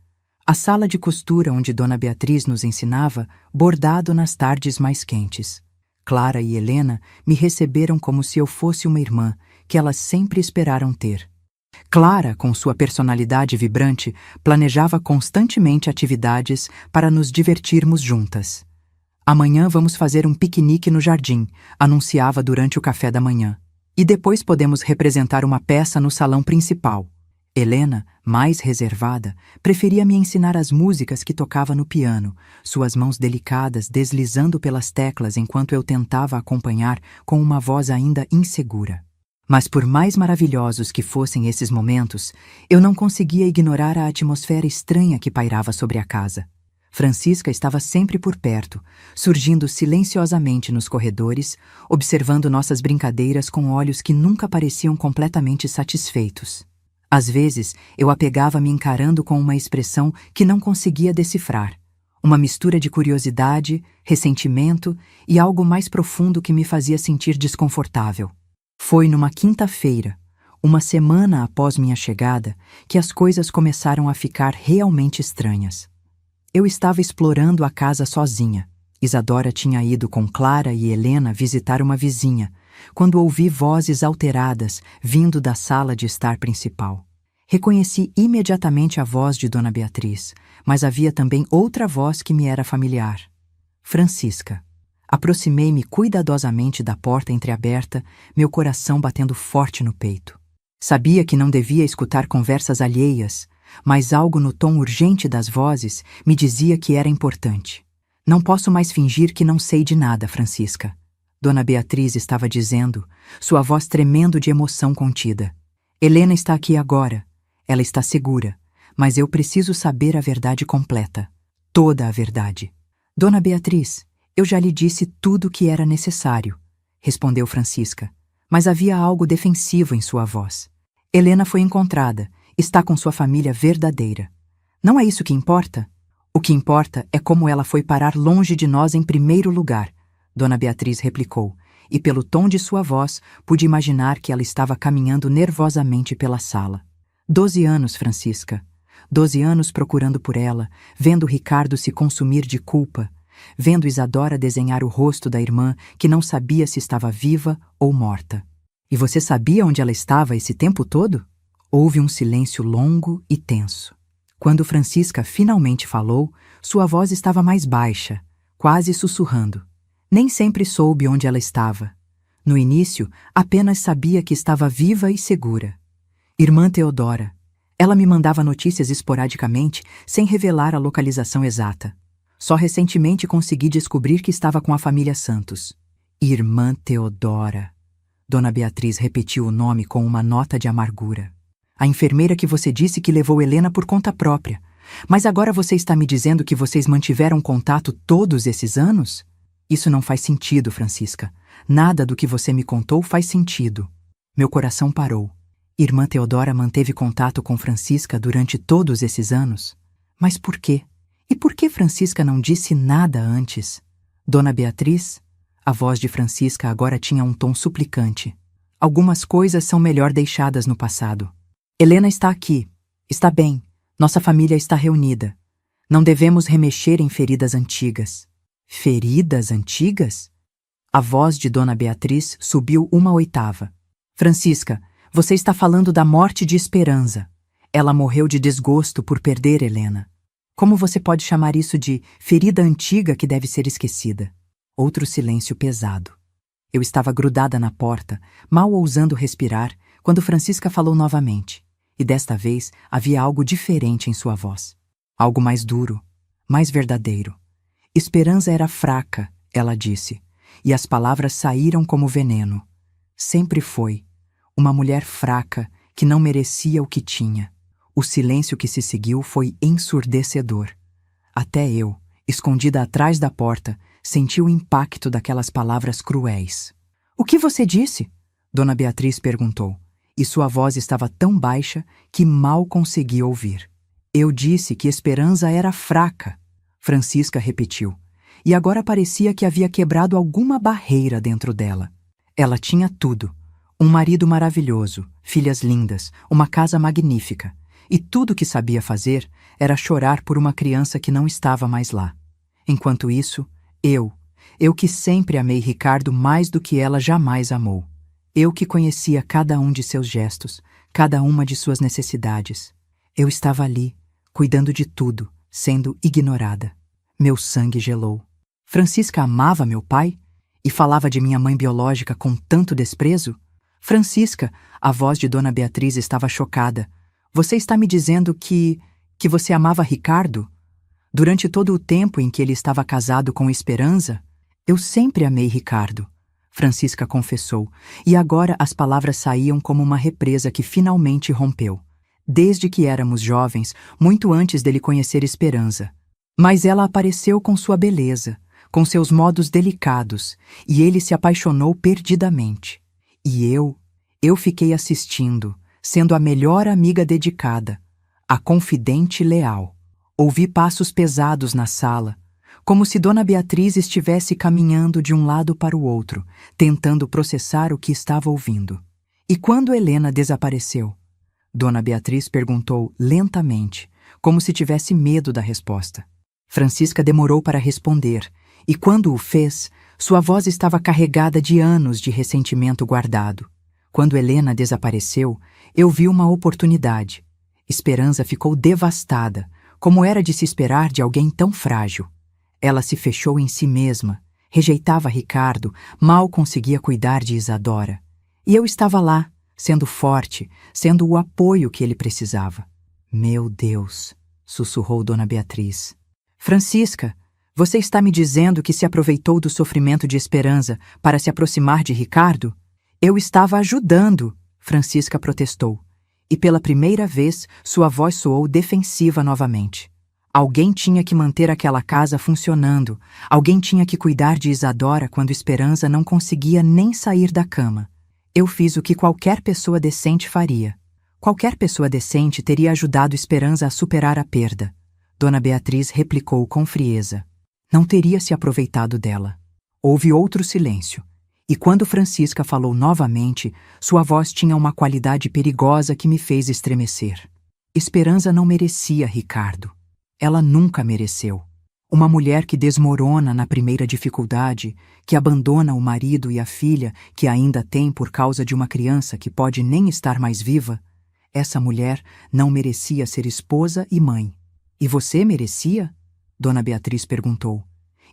A sala de costura onde Dona Beatriz nos ensinava, bordado nas tardes mais quentes. Clara e Helena me receberam como se eu fosse uma irmã, que elas sempre esperaram ter. Clara, com sua personalidade vibrante, planejava constantemente atividades para nos divertirmos juntas. Amanhã vamos fazer um piquenique no jardim, anunciava durante o café da manhã. E depois podemos representar uma peça no salão principal. Helena, mais reservada, preferia me ensinar as músicas que tocava no piano, suas mãos delicadas deslizando pelas teclas enquanto eu tentava acompanhar com uma voz ainda insegura. Mas por mais maravilhosos que fossem esses momentos, eu não conseguia ignorar a atmosfera estranha que pairava sobre a casa. Francisca estava sempre por perto, surgindo silenciosamente nos corredores, observando nossas brincadeiras com olhos que nunca pareciam completamente satisfeitos. Às vezes, eu a pegava me encarando com uma expressão que não conseguia decifrar, uma mistura de curiosidade, ressentimento e algo mais profundo que me fazia sentir desconfortável. Foi numa quinta-feira, uma semana após minha chegada, que as coisas começaram a ficar realmente estranhas. Eu estava explorando a casa sozinha. Isadora tinha ido com Clara e Helena visitar uma vizinha, quando ouvi vozes alteradas vindo da sala de estar principal. Reconheci imediatamente a voz de Dona Beatriz, mas havia também outra voz que me era familiar. Francisca. Aproximei-me cuidadosamente da porta entreaberta, meu coração batendo forte no peito. Sabia que não devia escutar conversas alheias, mas algo no tom urgente das vozes me dizia que era importante. Não posso mais fingir que não sei de nada, Francisca. Dona Beatriz estava dizendo, sua voz tremendo de emoção contida. Helena está aqui agora. Ela está segura, mas eu preciso saber a verdade completa. Toda a verdade. Dona Beatriz, eu já lhe disse tudo o que era necessário, respondeu Francisca, mas havia algo defensivo em sua voz. Helena foi encontrada, está com sua família verdadeira. Não é isso que importa? O que importa é como ela foi parar longe de nós em primeiro lugar, Dona Beatriz replicou, e pelo tom de sua voz pude imaginar que ela estava caminhando nervosamente pela sala. 12 anos, Francisca. 12 anos procurando por ela, vendo Ricardo se consumir de culpa, vendo Isadora desenhar o rosto da irmã que não sabia se estava viva ou morta. E você sabia onde ela estava esse tempo todo? Houve um silêncio longo e tenso. Quando Francisca finalmente falou, sua voz estava mais baixa, quase sussurrando. Nem sempre soube onde ela estava. No início, apenas sabia que estava viva e segura. Irmã Teodora. Ela me mandava notícias esporadicamente, sem revelar a localização exata. Só recentemente consegui descobrir que estava com a família Santos. Irmã Teodora. Dona Beatriz repetiu o nome com uma nota de amargura. A enfermeira que você disse que levou Helena por conta própria. Mas agora você está me dizendo que vocês mantiveram contato todos esses anos? Isso não faz sentido, Francisca. Nada do que você me contou faz sentido. Meu coração parou. Irmã Teodora manteve contato com Francisca durante todos esses anos? Mas por quê? E por que Francisca não disse nada antes? Dona Beatriz? A voz de Francisca agora tinha um tom suplicante. Algumas coisas são melhor deixadas no passado. Helena está aqui. Está bem. Nossa família está reunida. Não devemos remexer em feridas antigas. Feridas antigas? A voz de Dona Beatriz subiu uma oitava. Francisca, você está falando da morte de Esperança. Ela morreu de desgosto por perder Helena. Como você pode chamar isso de ferida antiga que deve ser esquecida? Outro silêncio pesado. Eu estava grudada na porta, mal ousando respirar, quando Francisca falou novamente. E desta vez havia algo diferente em sua voz. Algo mais duro, mais verdadeiro. Esperança era fraca, ela disse, e as palavras saíram como veneno. Sempre foi. Uma mulher fraca que não merecia o que tinha. O silêncio que se seguiu foi ensurdecedor. Até eu, escondida atrás da porta, senti o impacto daquelas palavras cruéis. O que você disse? Dona Beatriz perguntou, e sua voz estava tão baixa que mal consegui ouvir. Eu disse que Esperança era fraca, Francisca repetiu, e agora parecia que havia quebrado alguma barreira dentro dela. Ela tinha tudo. Um marido maravilhoso, filhas lindas, uma casa magnífica. E tudo o que sabia fazer era chorar por uma criança que não estava mais lá. Enquanto isso, eu que sempre amei Ricardo mais do que ela jamais amou. Eu que conhecia cada um de seus gestos, cada uma de suas necessidades. Eu estava ali, cuidando de tudo, sendo ignorada. Meu sangue gelou. Francisca amava meu pai? E falava de minha mãe biológica com tanto desprezo? Francisca, a voz de Dona Beatriz estava chocada. Você está me dizendo que você amava Ricardo? Durante todo o tempo em que ele estava casado com Esperança? Eu sempre amei Ricardo, Francisca confessou, e agora as palavras saíam como uma represa que finalmente rompeu. Desde que éramos jovens, muito antes dele conhecer Esperança. Mas ela apareceu com sua beleza, com seus modos delicados, e ele se apaixonou perdidamente. E eu fiquei assistindo, sendo a melhor amiga dedicada, a confidente leal. Ouvi passos pesados na sala, como se Dona Beatriz estivesse caminhando de um lado para o outro, tentando processar o que estava ouvindo. E quando Helena desapareceu? Dona Beatriz perguntou lentamente, como se tivesse medo da resposta. Francisca demorou para responder, e quando o fez, Sua voz estava carregada de anos de ressentimento guardado. Quando Helena desapareceu, eu vi uma oportunidade. Esperança ficou devastada, como era de se esperar de alguém tão frágil. Ela se fechou em si mesma, rejeitava Ricardo, mal conseguia cuidar de Isadora. E eu estava lá, sendo forte, sendo o apoio que ele precisava. Meu Deus, sussurrou Dona Beatriz. Francisca, você está me dizendo que se aproveitou do sofrimento de Esperança para se aproximar de Ricardo? Eu estava ajudando, Francisca protestou. E pela primeira vez, sua voz soou defensiva novamente. Alguém tinha que manter aquela casa funcionando. Alguém tinha que cuidar de Isadora quando Esperança não conseguia nem sair da cama. Eu fiz o que qualquer pessoa decente faria. Qualquer pessoa decente teria ajudado Esperança a superar a perda. Dona Beatriz replicou com frieza. Não teria se aproveitado dela. Houve outro silêncio. E quando Francisca falou novamente, sua voz tinha uma qualidade perigosa que me fez estremecer. Esperança não merecia Ricardo. Ela nunca mereceu. Uma mulher que desmorona na primeira dificuldade, que abandona o marido e a filha que ainda tem por causa de uma criança que pode nem estar mais viva, essa mulher não merecia ser esposa e mãe. E você merecia? Dona Beatriz perguntou.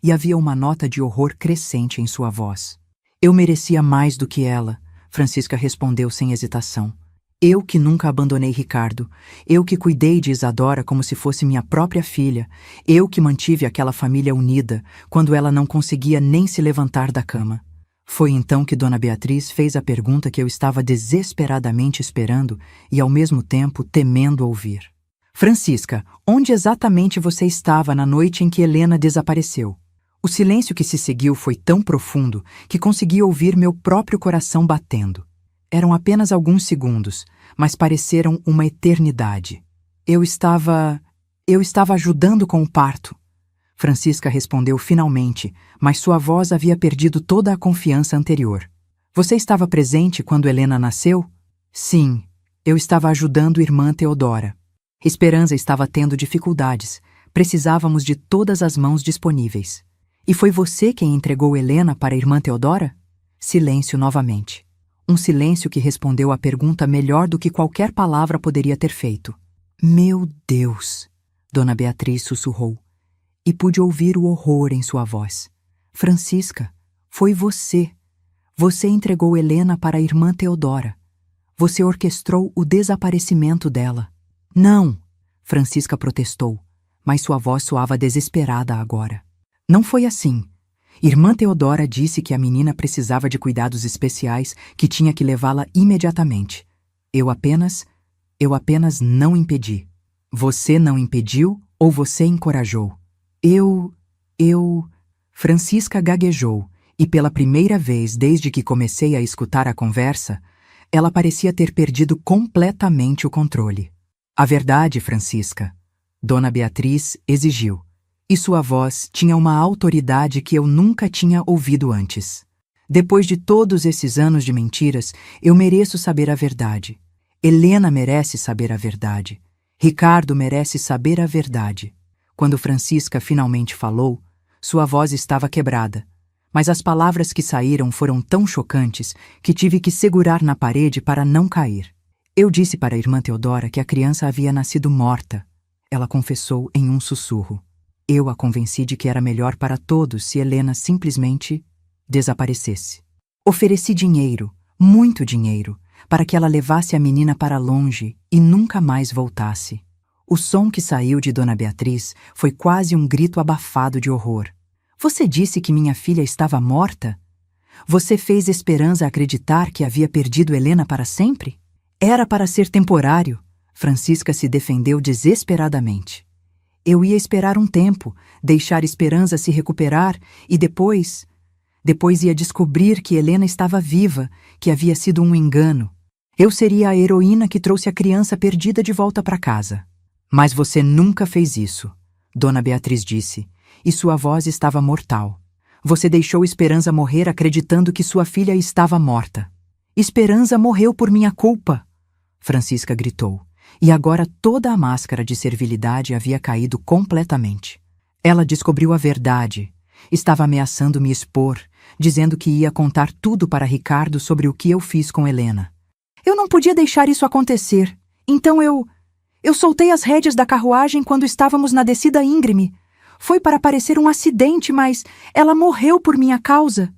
E havia uma nota de horror crescente em sua voz. Eu merecia mais do que ela, Francisca respondeu sem hesitação. Eu que nunca abandonei Ricardo, eu que cuidei de Isadora como se fosse minha própria filha, eu que mantive aquela família unida quando ela não conseguia nem se levantar da cama. Foi então que Dona Beatriz fez a pergunta que eu estava desesperadamente esperando e ao mesmo tempo temendo ouvir. Francisca, onde exatamente você estava na noite em que Helena desapareceu? O silêncio que se seguiu foi tão profundo que consegui ouvir meu próprio coração batendo. Eram apenas alguns segundos, mas pareceram uma eternidade. Eu estava ajudando com o parto. Francisca respondeu finalmente, mas sua voz havia perdido toda a confiança anterior. Você estava presente quando Helena nasceu? Sim, eu estava ajudando irmã Teodora. Esperança estava tendo dificuldades. Precisávamos de todas as mãos disponíveis. E foi você quem entregou Helena para a irmã Teodora? Silêncio novamente. Um silêncio que respondeu à pergunta melhor do que qualquer palavra poderia ter feito. Meu Deus! Dona Beatriz sussurrou. E pude ouvir o horror em sua voz. Francisca, foi você. Você entregou Helena para a irmã Teodora. Você orquestrou o desaparecimento dela. Não! Francisca protestou, mas sua voz soava desesperada agora. Não foi assim. Irmã Teodora disse que a menina precisava de cuidados especiais, que tinha que levá-la imediatamente. Eu apenas não impedi. Você não impediu ou você encorajou? Francisca gaguejou, e pela primeira vez desde que comecei a escutar a conversa, ela parecia ter perdido completamente o controle. A verdade, Francisca, Dona Beatriz exigiu. E sua voz tinha uma autoridade que eu nunca tinha ouvido antes. Depois de todos esses anos de mentiras, eu mereço saber a verdade. Helena merece saber a verdade. Ricardo merece saber a verdade. Quando Francisca finalmente falou, sua voz estava quebrada. Mas as palavras que saíram foram tão chocantes que tive que segurar na parede para não cair. Eu disse para a irmã Teodora que a criança havia nascido morta. Ela confessou em um sussurro. Eu a convenci de que era melhor para todos se Helena simplesmente desaparecesse. Ofereci dinheiro, muito dinheiro, para que ela levasse a menina para longe e nunca mais voltasse. O som que saiu de Dona Beatriz foi quase um grito abafado de horror. Você disse que minha filha estava morta? Você fez Esperança acreditar que havia perdido Helena para sempre? Era para ser temporário. Francisca se defendeu desesperadamente. Eu ia esperar um tempo, deixar Esperança se recuperar e depois ia descobrir que Helena estava viva, que havia sido um engano. Eu seria a heroína que trouxe a criança perdida de volta para casa. Mas você nunca fez isso, Dona Beatriz disse, e sua voz estava mortal. Você deixou Esperança morrer acreditando que sua filha estava morta. Esperança morreu por minha culpa, Francisca gritou. E agora toda a máscara de servilidade havia caído completamente. Ela descobriu a verdade. Estava ameaçando me expor, dizendo que ia contar tudo para Ricardo sobre o que eu fiz com Helena. Eu não podia deixar isso acontecer, então eu soltei as rédeas da carruagem quando estávamos na descida íngreme. Foi para parecer um acidente, mas ela morreu por minha causa.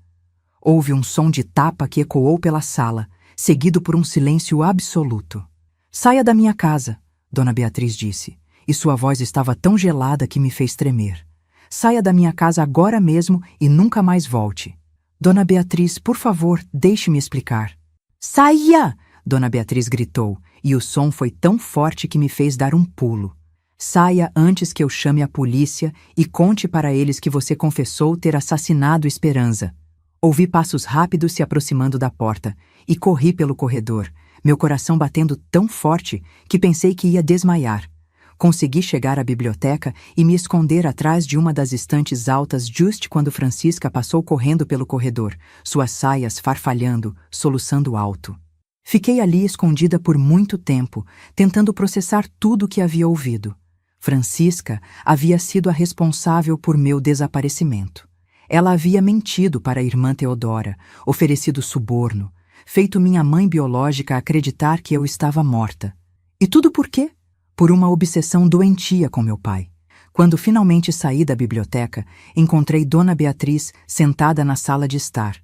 Houve um som de tapa que ecoou pela sala, seguido por um silêncio absoluto. Saia da minha casa, Dona Beatriz disse, e sua voz estava tão gelada que me fez tremer. Saia da minha casa agora mesmo e nunca mais volte. Dona Beatriz, por favor, deixe-me explicar. Saia! Dona Beatriz gritou, e o som foi tão forte que me fez dar um pulo. Saia antes que eu chame a polícia e conte para eles que você confessou ter assassinado Esperança. Ouvi passos rápidos se aproximando da porta e corri pelo corredor, meu coração batendo tão forte que pensei que ia desmaiar. Consegui chegar à biblioteca e me esconder atrás de uma das estantes altas justo quando Francisca passou correndo pelo corredor, suas saias farfalhando, soluçando alto. Fiquei ali escondida por muito tempo, tentando processar tudo o que havia ouvido. Francisca havia sido a responsável por meu desaparecimento. Ela havia mentido para a irmã Teodora, oferecido suborno, feito minha mãe biológica acreditar que eu estava morta. E tudo por quê? Por uma obsessão doentia com meu pai. Quando finalmente saí da biblioteca, encontrei Dona Beatriz sentada na sala de estar,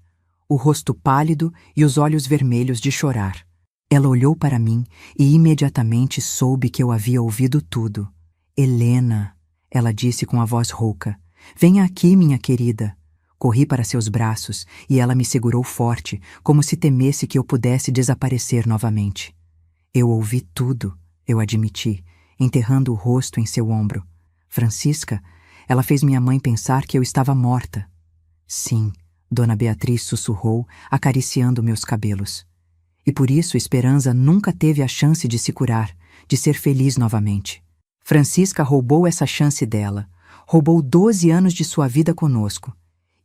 o rosto pálido e os olhos vermelhos de chorar. Ela olhou para mim e imediatamente soube que eu havia ouvido tudo. Helena, ela disse com a voz rouca, venha aqui, minha querida. Corri para seus braços e ela me segurou forte, como se temesse que eu pudesse desaparecer novamente. Eu ouvi tudo, eu admiti, enterrando o rosto em seu ombro. Francisca, ela fez minha mãe pensar que eu estava morta. Sim, Dona Beatriz sussurrou, acariciando meus cabelos. E por isso Esperança nunca teve a chance de se curar, de ser feliz novamente. Francisca roubou essa chance dela, roubou 12 anos de sua vida conosco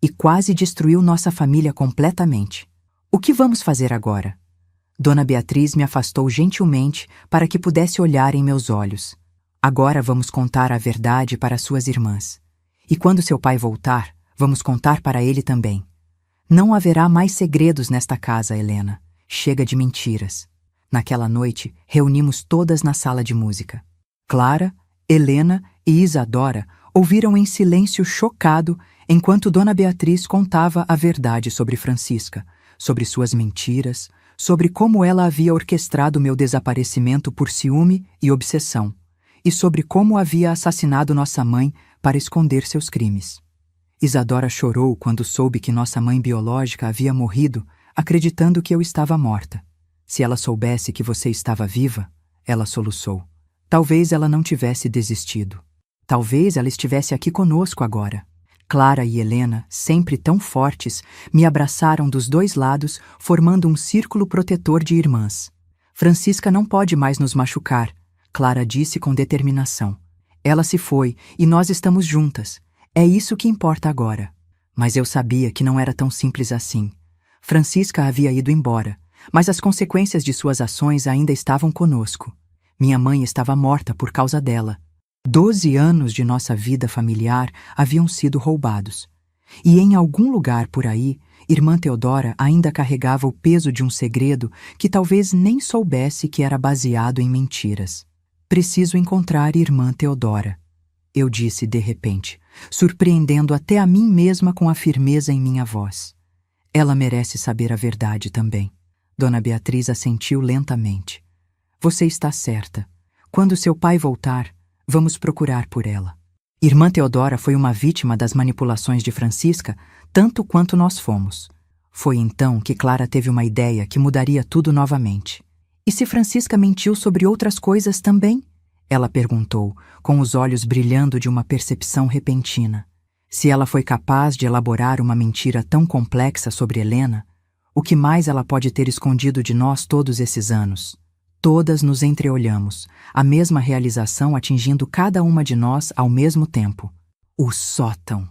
e quase destruiu nossa família completamente. O que vamos fazer agora? Dona Beatriz me afastou gentilmente para que pudesse olhar em meus olhos. Agora vamos contar a verdade para suas irmãs. E quando seu pai voltar, vamos contar para ele também. Não haverá mais segredos nesta casa, Helena. Chega de mentiras. Naquela noite, reunimos todas na sala de música. Clara, Helena e Isadora ouviram em silêncio chocado enquanto Dona Beatriz contava a verdade sobre Francisca, sobre suas mentiras, sobre como ela havia orquestrado meu desaparecimento por ciúme e obsessão, e sobre como havia assassinado nossa mãe para esconder seus crimes. Isadora chorou quando soube que nossa mãe biológica havia morrido, acreditando que eu estava morta. Se ela soubesse que você estava viva, ela soluçou. Talvez ela não tivesse desistido. Talvez ela estivesse aqui conosco agora. Clara e Helena, sempre tão fortes, me abraçaram dos dois lados, formando um círculo protetor de irmãs. Francisca não pode mais nos machucar, Clara disse com determinação. Ela se foi e nós estamos juntas. É isso que importa agora. Mas eu sabia que não era tão simples assim. Francisca havia ido embora, mas as consequências de suas ações ainda estavam conosco. Minha mãe estava morta por causa dela. 12 anos de nossa vida familiar haviam sido roubados. E em algum lugar por aí, irmã Teodora ainda carregava o peso de um segredo que talvez nem soubesse que era baseado em mentiras. Preciso encontrar irmã Teodora, eu disse de repente, surpreendendo até a mim mesma com a firmeza em minha voz. Ela merece saber a verdade também. Dona Beatriz assentiu lentamente. Você está certa. Quando seu pai voltar, vamos procurar por ela. Irmã Teodora foi uma vítima das manipulações de Francisca, tanto quanto nós fomos. Foi então que Clara teve uma ideia que mudaria tudo novamente. E se Francisca mentiu sobre outras coisas também? Ela perguntou, com os olhos brilhando de uma percepção repentina. Se ela foi capaz de elaborar uma mentira tão complexa sobre Helena, o que mais ela pode ter escondido de nós todos esses anos? Todas nos entreolhamos, a mesma realização atingindo cada uma de nós ao mesmo tempo. O sótão,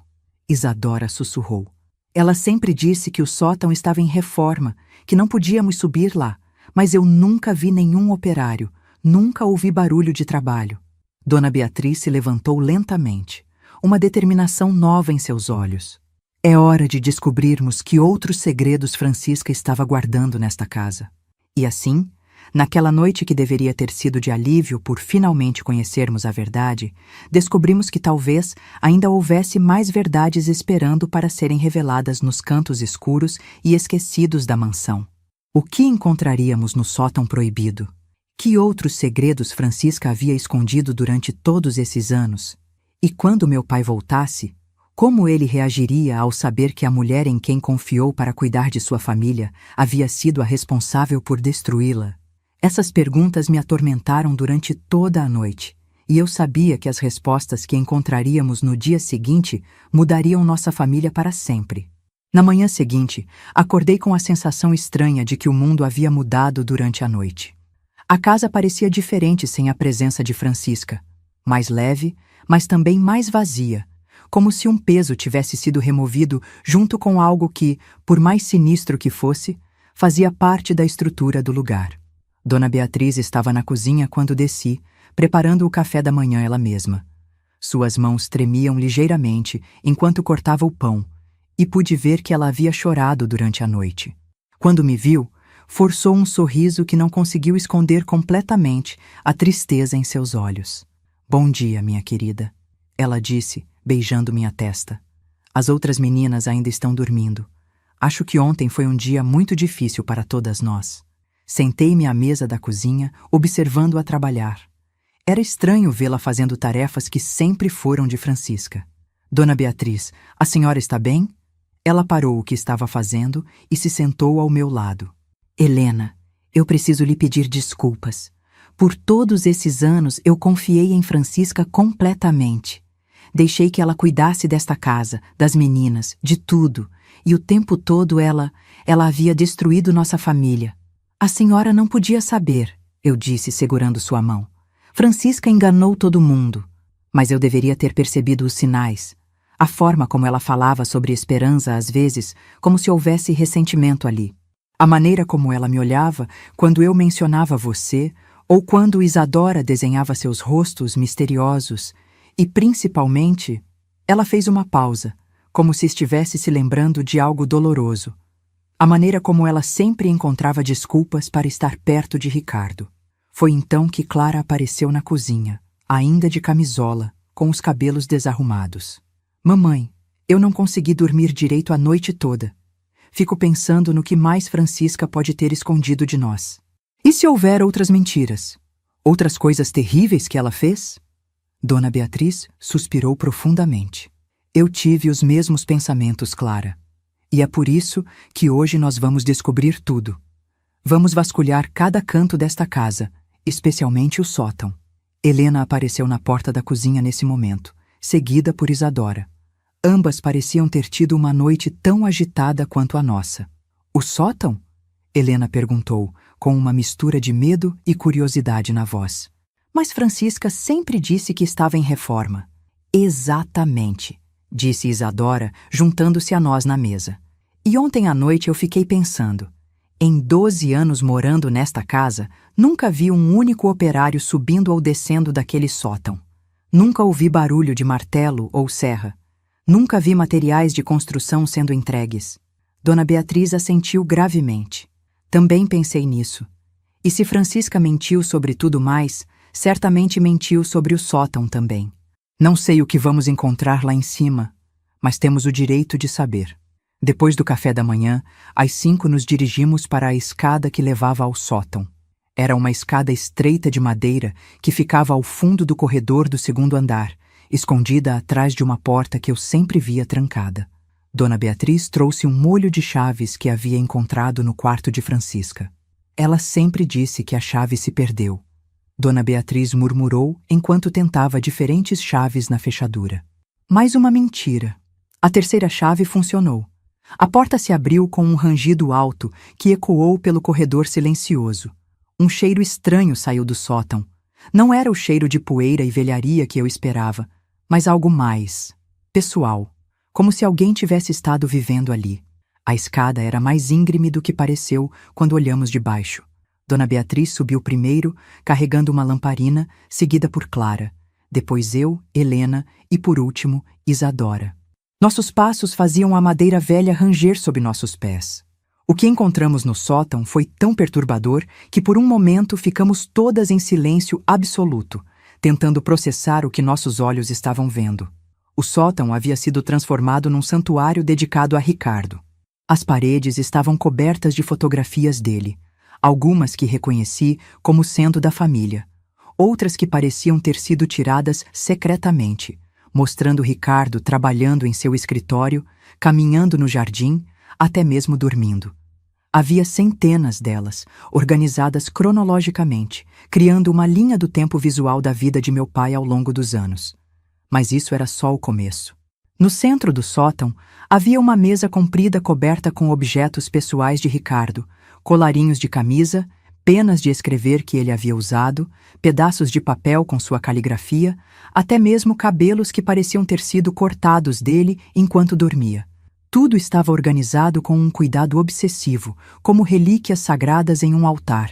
Isadora sussurrou. Ela sempre disse que o sótão estava em reforma, que não podíamos subir lá, mas eu nunca vi nenhum operário, nunca ouvi barulho de trabalho. Dona Beatriz se levantou lentamente, uma determinação nova em seus olhos. É hora de descobrirmos que outros segredos Francisca estava guardando nesta casa. E assim, naquela noite que deveria ter sido de alívio por finalmente conhecermos a verdade, descobrimos que talvez ainda houvesse mais verdades esperando para serem reveladas nos cantos escuros e esquecidos da mansão. O que encontraríamos no sótão proibido? Que outros segredos Francisca havia escondido durante todos esses anos? E quando meu pai voltasse, como ele reagiria ao saber que a mulher em quem confiou para cuidar de sua família havia sido a responsável por destruí-la? Essas perguntas me atormentaram durante toda a noite, e eu sabia que as respostas que encontraríamos no dia seguinte mudariam nossa família para sempre. Na manhã seguinte, acordei com a sensação estranha de que o mundo havia mudado durante a noite. A casa parecia diferente sem a presença de Francisca, mais leve, mas também mais vazia, como se um peso tivesse sido removido junto com algo que, por mais sinistro que fosse, fazia parte da estrutura do lugar. Dona Beatriz estava na cozinha quando desci, preparando o café da manhã ela mesma. Suas mãos tremiam ligeiramente enquanto cortava o pão, e pude ver que ela havia chorado durante a noite. Quando me viu, forçou um sorriso que não conseguiu esconder completamente a tristeza em seus olhos. "Bom dia, minha querida", ela disse, beijando minha testa. "As outras meninas ainda estão dormindo. Acho que ontem foi um dia muito difícil para todas nós." Sentei-me à mesa da cozinha, observando-a trabalhar. Era estranho vê-la fazendo tarefas que sempre foram de Francisca. "Dona Beatriz, a senhora está bem?" Ela parou o que estava fazendo e se sentou ao meu lado. "Helena, eu preciso lhe pedir desculpas. Por todos esses anos eu confiei em Francisca completamente. Deixei que ela cuidasse desta casa, das meninas, de tudo, e o tempo todo ela havia destruído nossa família." "A senhora não podia saber", eu disse segurando sua mão. "Francisca enganou todo mundo, mas eu deveria ter percebido os sinais. A forma como ela falava sobre esperança às vezes, como se houvesse ressentimento ali. A maneira como ela me olhava quando eu mencionava você, ou quando Isadora desenhava seus rostos misteriosos, e principalmente, ela fez uma pausa, como se estivesse se lembrando de algo doloroso. A maneira como ela sempre encontrava desculpas para estar perto de Ricardo. Foi então que Clara apareceu na cozinha, ainda de camisola, com os cabelos desarrumados. "Mamãe, eu não consegui dormir direito a noite toda. Fico pensando no que mais Francisca pode ter escondido de nós. E se houver outras mentiras? Outras coisas terríveis que ela fez?" Dona Beatriz suspirou profundamente. "Eu tive os mesmos pensamentos, Clara. E é por isso que hoje nós vamos descobrir tudo. Vamos vasculhar cada canto desta casa, especialmente o sótão." Helena apareceu na porta da cozinha nesse momento, seguida por Isadora. Ambas pareciam ter tido uma noite tão agitada quanto a nossa. "O sótão?" Helena perguntou, com uma mistura de medo e curiosidade na voz. "Mas Francisca sempre disse que estava em reforma." "Exatamente", disse Isadora, juntando-se a nós na mesa. "E ontem à noite eu fiquei pensando. Em 12 anos morando nesta casa, nunca vi um único operário subindo ou descendo daquele sótão. Nunca ouvi barulho de martelo ou serra. Nunca vi materiais de construção sendo entregues." Dona Beatriz assentiu gravemente. "Também pensei nisso. E se Francisca mentiu sobre tudo mais, certamente mentiu sobre o sótão também. Não sei o que vamos encontrar lá em cima, mas temos o direito de saber." Depois do café da manhã, às 5 nos dirigimos para a escada que levava ao sótão. Era uma escada estreita de madeira que ficava ao fundo do corredor do segundo andar, escondida atrás de uma porta que eu sempre via trancada. Dona Beatriz trouxe um molho de chaves que havia encontrado no quarto de Francisca. Ela sempre disse que a chave se perdeu. Dona Beatriz murmurou enquanto tentava diferentes chaves na fechadura. Mais uma mentira. A terceira chave funcionou. A porta se abriu com um rangido alto que ecoou pelo corredor silencioso. Um cheiro estranho saiu do sótão. Não era o cheiro de poeira e velharia que eu esperava, mas algo mais pessoal, como se alguém tivesse estado vivendo ali. A escada era mais íngreme do que pareceu quando olhamos de baixo. Dona Beatriz subiu primeiro, carregando uma lamparina, seguida por Clara. Depois eu, Helena e, por último, Isadora. Nossos passos faziam a madeira velha ranger sob nossos pés. O que encontramos no sótão foi tão perturbador que por um momento ficamos todas em silêncio absoluto, tentando processar o que nossos olhos estavam vendo. O sótão havia sido transformado num santuário dedicado a Ricardo. As paredes estavam cobertas de fotografias dele, algumas que reconheci como sendo da família, outras que pareciam ter sido tiradas secretamente, mostrando Ricardo trabalhando em seu escritório, caminhando no jardim, até mesmo dormindo. Havia centenas delas, organizadas cronologicamente, criando uma linha do tempo visual da vida de meu pai ao longo dos anos. Mas isso era só o começo. No centro do sótão, havia uma mesa comprida coberta com objetos pessoais de Ricardo, colarinhos de camisa, penas de escrever que ele havia usado, pedaços de papel com sua caligrafia, até mesmo cabelos que pareciam ter sido cortados dele enquanto dormia. Tudo estava organizado com um cuidado obsessivo, como relíquias sagradas em um altar.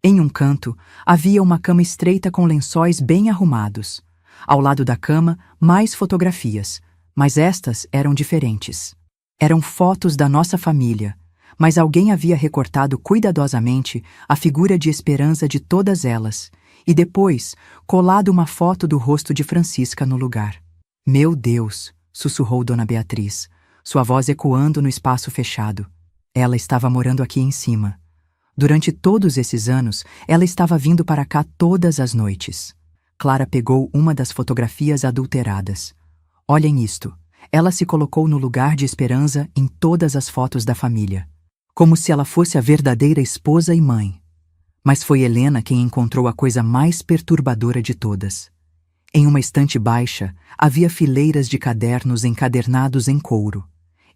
Em um canto, havia uma cama estreita com lençóis bem arrumados. Ao lado da cama, mais fotografias, mas estas eram diferentes. Eram fotos da nossa família, mas alguém havia recortado cuidadosamente a figura de Esperança de todas elas, e depois colado uma foto do rosto de Francisca no lugar. Meu Deus, sussurrou Dona Beatriz, sua voz ecoando no espaço fechado. Ela estava morando aqui em cima. Durante todos esses anos, ela estava vindo para cá todas as noites. Clara pegou uma das fotografias adulteradas. Olhem isto. Ela se colocou no lugar de Esperança em todas as fotos da família, como se ela fosse a verdadeira esposa e mãe. Mas foi Helena quem encontrou a coisa mais perturbadora de todas. Em uma estante baixa, havia fileiras de cadernos encadernados em couro.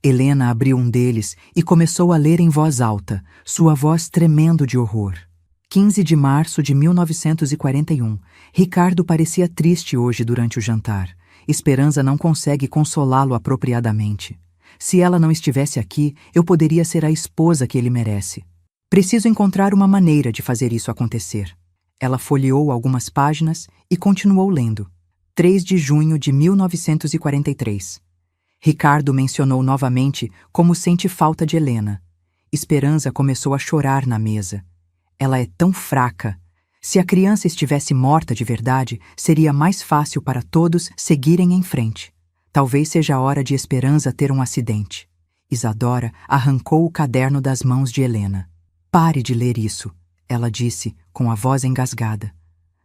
Helena abriu um deles e começou a ler em voz alta, sua voz tremendo de horror. 15 de março de 1941. Ricardo parecia triste hoje durante o jantar. Esperança não consegue consolá-lo apropriadamente. Se ela não estivesse aqui, eu poderia ser a esposa que ele merece. Preciso encontrar uma maneira de fazer isso acontecer. Ela folheou algumas páginas e continuou lendo. 3 de junho de 1943. Ricardo mencionou novamente como sente falta de Helena. Esperança começou a chorar na mesa. Ela é tão fraca. Se a criança estivesse morta de verdade, seria mais fácil para todos seguirem em frente. Talvez seja a hora de Esperança ter um acidente. Isadora arrancou o caderno das mãos de Helena. Pare de ler isso, ela disse, com a voz engasgada.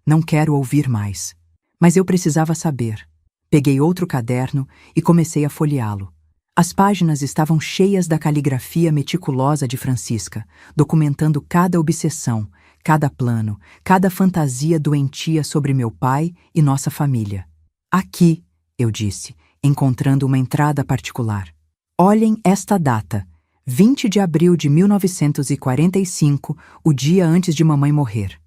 Não quero ouvir mais. Mas eu precisava saber. Peguei outro caderno e comecei a folheá-lo. As páginas estavam cheias da caligrafia meticulosa de Francisca, documentando cada obsessão, cada plano, cada fantasia doentia sobre meu pai e nossa família. Aqui, eu disse, encontrando uma entrada particular. Olhem esta data, 20 de abril de 1945, o dia antes de mamãe morrer.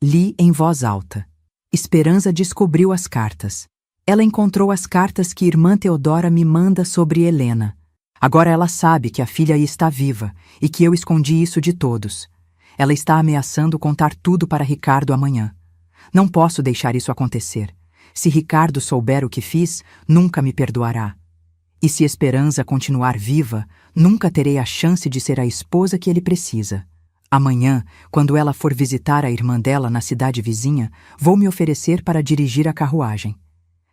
Li em voz alta. Esperança descobriu as cartas. Ela encontrou as cartas que irmã Teodora me manda sobre Helena. Agora ela sabe que a filha está viva e que eu escondi isso de todos. Ela está ameaçando contar tudo para Ricardo amanhã. Não posso deixar isso acontecer. Se Ricardo souber o que fiz, nunca me perdoará. E se Esperança continuar viva, nunca terei a chance de ser a esposa que ele precisa. Amanhã, quando ela for visitar a irmã dela na cidade vizinha, vou me oferecer para dirigir a carruagem.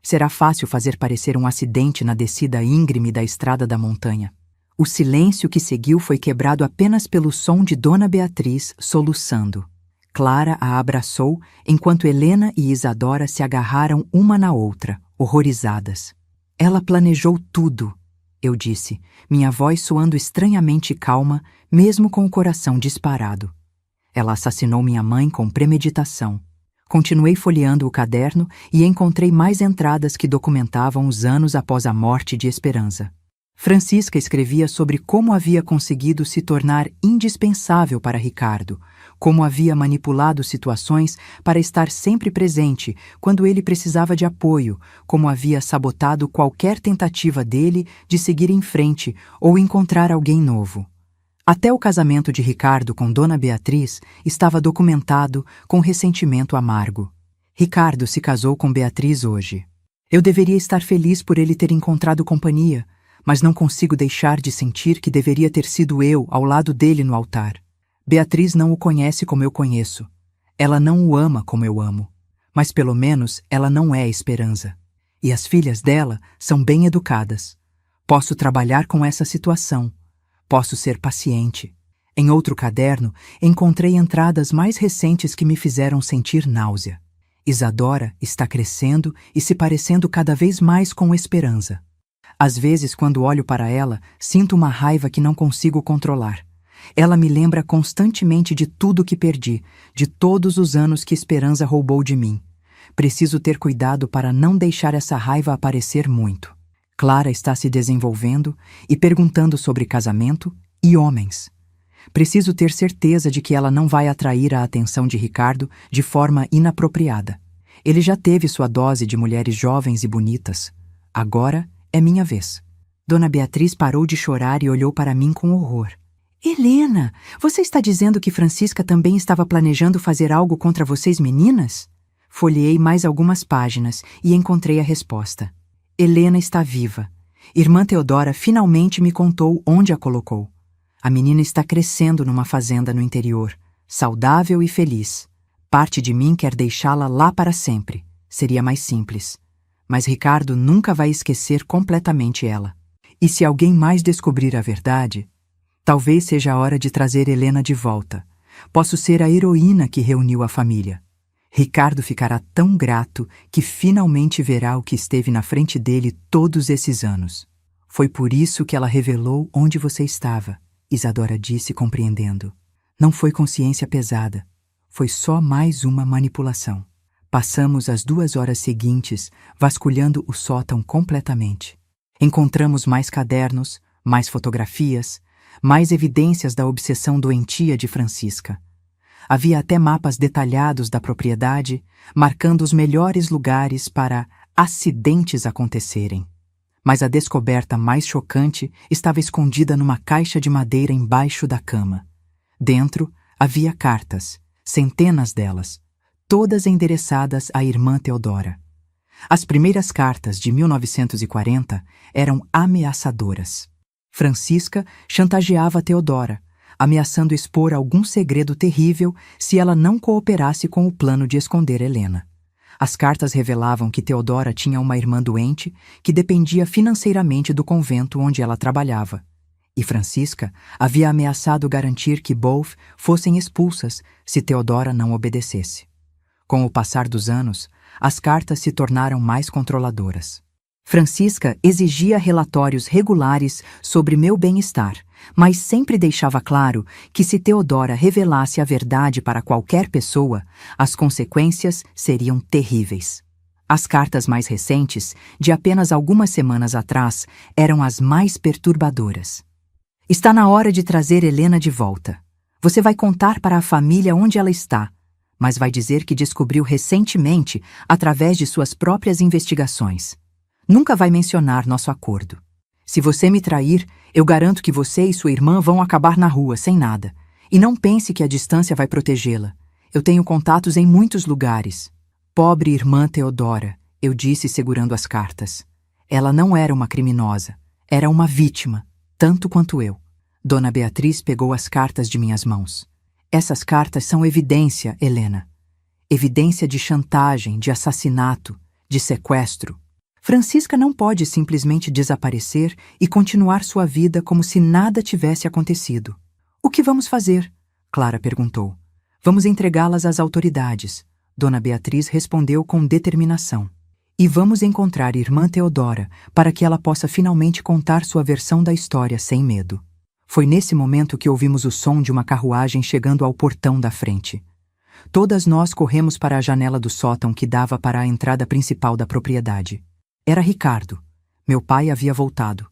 Será fácil fazer parecer um acidente na descida íngreme da estrada da montanha. O silêncio que seguiu foi quebrado apenas pelo som de Dona Beatriz soluçando. Clara a abraçou, enquanto Helena e Isadora se agarraram uma na outra, horrorizadas. Ela planejou tudo, eu disse, minha voz soando estranhamente calma, mesmo com o coração disparado. Ela assassinou minha mãe com premeditação. Continuei folheando o caderno e encontrei mais entradas que documentavam os anos após a morte de Esperança. Francisca escrevia sobre como havia conseguido se tornar indispensável para Ricardo, como havia manipulado situações para estar sempre presente quando ele precisava de apoio, como havia sabotado qualquer tentativa dele de seguir em frente ou encontrar alguém novo. Até o casamento de Ricardo com Dona Beatriz estava documentado com ressentimento amargo. Ricardo se casou com Beatriz hoje. Eu deveria estar feliz por ele ter encontrado companhia, mas não consigo deixar de sentir que deveria ter sido eu ao lado dele no altar. Beatriz não o conhece como eu conheço. Ela não o ama como eu amo. Mas pelo menos ela não é Esperança. E as filhas dela são bem educadas. Posso trabalhar com essa situação. Posso ser paciente. Em outro caderno, encontrei entradas mais recentes que me fizeram sentir náusea. Isadora está crescendo e se parecendo cada vez mais com Esperança. Às vezes, quando olho para ela, sinto uma raiva que não consigo controlar. Ela me lembra constantemente de tudo que perdi, de todos os anos que Esperança roubou de mim. Preciso ter cuidado para não deixar essa raiva aparecer muito. Clara está se desenvolvendo e perguntando sobre casamento e homens. Preciso ter certeza de que ela não vai atrair a atenção de Ricardo de forma inapropriada. Ele já teve sua dose de mulheres jovens e bonitas. Agora é minha vez. Dona Beatriz parou de chorar e olhou para mim com horror. Helena, você está dizendo que Francisca também estava planejando fazer algo contra vocês meninas? Folheei mais algumas páginas e encontrei a resposta. Helena está viva. Irmã Teodora finalmente me contou onde a colocou. A menina está crescendo numa fazenda no interior, saudável e feliz. Parte de mim quer deixá-la lá para sempre. Seria mais simples. Mas Ricardo nunca vai esquecer completamente ela. E se alguém mais descobrir a verdade, talvez seja a hora de trazer Helena de volta. Posso ser a heroína que reuniu a família. Ricardo ficará tão grato que finalmente verá o que esteve na frente dele todos esses anos. Foi por isso que ela revelou onde você estava, Isadora disse, compreendendo. Não foi consciência pesada. Foi só mais uma manipulação. Passamos as 2 horas seguintes vasculhando o sótão completamente. Encontramos mais cadernos, mais fotografias, mais evidências da obsessão doentia de Francisca. Havia até mapas detalhados da propriedade, marcando os melhores lugares para acidentes acontecerem. Mas a descoberta mais chocante estava escondida numa caixa de madeira embaixo da cama. Dentro havia cartas, centenas delas, todas endereçadas à irmã Teodora. As primeiras cartas de 1940 eram ameaçadoras. Francisca chantageava Teodora, ameaçando expor algum segredo terrível se ela não cooperasse com o plano de esconder Helena. As cartas revelavam que Teodora tinha uma irmã doente que dependia financeiramente do convento onde ela trabalhava. E Francisca havia ameaçado garantir que Bowles fossem expulsas se Teodora não obedecesse. Com o passar dos anos, as cartas se tornaram mais controladoras. Francisca exigia relatórios regulares sobre meu bem-estar, mas sempre deixava claro que se Teodora revelasse a verdade para qualquer pessoa, as consequências seriam terríveis. As cartas mais recentes, de apenas algumas semanas atrás, eram as mais perturbadoras. Está na hora de trazer Helena de volta. Você vai contar para a família onde ela está, mas vai dizer que descobriu recentemente através de suas próprias investigações. Nunca vai mencionar nosso acordo. Se você me trair, eu garanto que você e sua irmã vão acabar na rua, sem nada. E não pense que a distância vai protegê-la. Eu tenho contatos em muitos lugares. Pobre irmã Teodora, eu disse segurando as cartas. Ela não era uma criminosa. Era uma vítima, tanto quanto eu. Dona Beatriz pegou as cartas de minhas mãos. Essas cartas são evidência, Helena. Evidência de chantagem, de assassinato, de sequestro. Francisca não pode simplesmente desaparecer e continuar sua vida como se nada tivesse acontecido. O que vamos fazer? Clara perguntou. Vamos entregá-las às autoridades. Dona Beatriz respondeu com determinação. E vamos encontrar irmã Teodora para que ela possa finalmente contar sua versão da história sem medo. Foi nesse momento que ouvimos o som de uma carruagem chegando ao portão da frente. Todas nós corremos para a janela do sótão que dava para a entrada principal da propriedade. Era Ricardo. Meu pai havia voltado.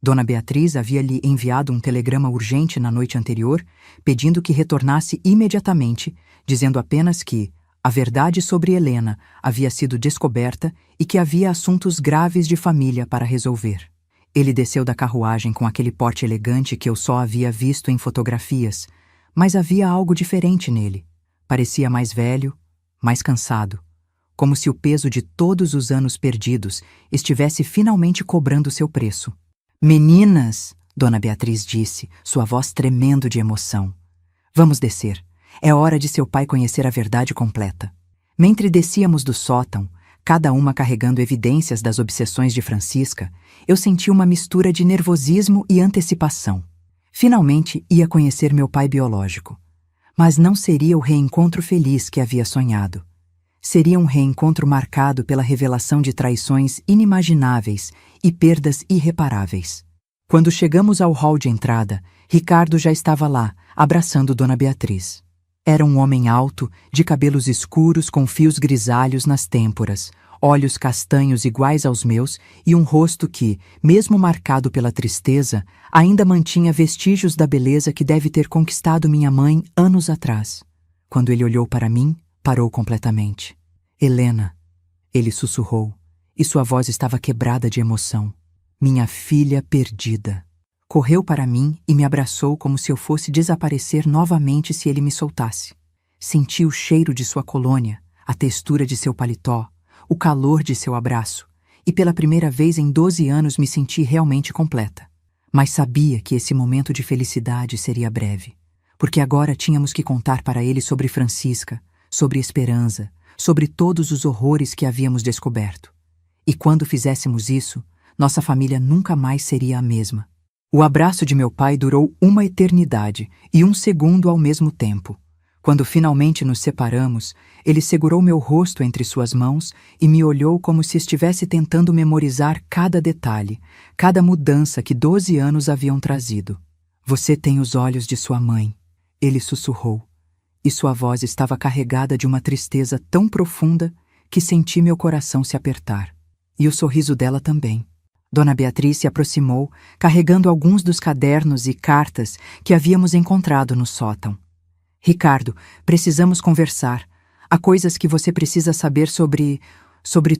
Dona Beatriz havia lhe enviado um telegrama urgente na noite anterior, pedindo que retornasse imediatamente, dizendo apenas que a verdade sobre Helena havia sido descoberta e que havia assuntos graves de família para resolver. Ele desceu da carruagem com aquele porte elegante que eu só havia visto em fotografias, mas havia algo diferente nele. Parecia mais velho, mais cansado. como se o peso de todos os anos perdidos estivesse finalmente cobrando seu preço. Meninas, Dona Beatriz disse, sua voz tremendo de emoção. Vamos descer. É hora de seu pai conhecer a verdade completa. Mentre descíamos do sótão, cada uma carregando evidências das obsessões de Francisca, eu senti uma mistura de nervosismo e antecipação. Finalmente ia conhecer meu pai biológico. Mas não seria o reencontro feliz que havia sonhado. Seria um reencontro marcado pela revelação de traições inimagináveis e perdas irreparáveis. Quando chegamos ao hall de entrada, Ricardo já estava lá, abraçando Dona Beatriz. Era um homem alto, de cabelos escuros com fios grisalhos nas têmporas, olhos castanhos iguais aos meus e um rosto que, mesmo marcado pela tristeza, ainda mantinha vestígios da beleza que deve ter conquistado minha mãe anos atrás. Quando ele olhou para mim, parou completamente. Helena, ele sussurrou, e sua voz estava quebrada de emoção. Minha filha perdida. Correu para mim e me abraçou como se eu fosse desaparecer novamente se ele me soltasse. Senti o cheiro de sua colônia, a textura de seu paletó, o calor de seu abraço, e pela primeira vez em 12 anos me senti realmente completa. Mas sabia que esse momento de felicidade seria breve, porque agora tínhamos que contar para ele sobre Francisca, sobre Esperança, sobre todos os horrores que havíamos descoberto. E quando fizéssemos isso, nossa família nunca mais seria a mesma. O abraço de meu pai durou uma eternidade e um segundo ao mesmo tempo. Quando finalmente nos separamos, ele segurou meu rosto entre suas mãos e me olhou como se estivesse tentando memorizar cada detalhe, cada mudança que 12 anos haviam trazido. Você tem os olhos de sua mãe, ele sussurrou, e sua voz estava carregada de uma tristeza tão profunda que senti meu coração se apertar. E o sorriso dela também. Dona Beatriz se aproximou, carregando alguns dos cadernos e cartas que havíamos encontrado no sótão. Ricardo, precisamos conversar. Há coisas que você precisa saber sobre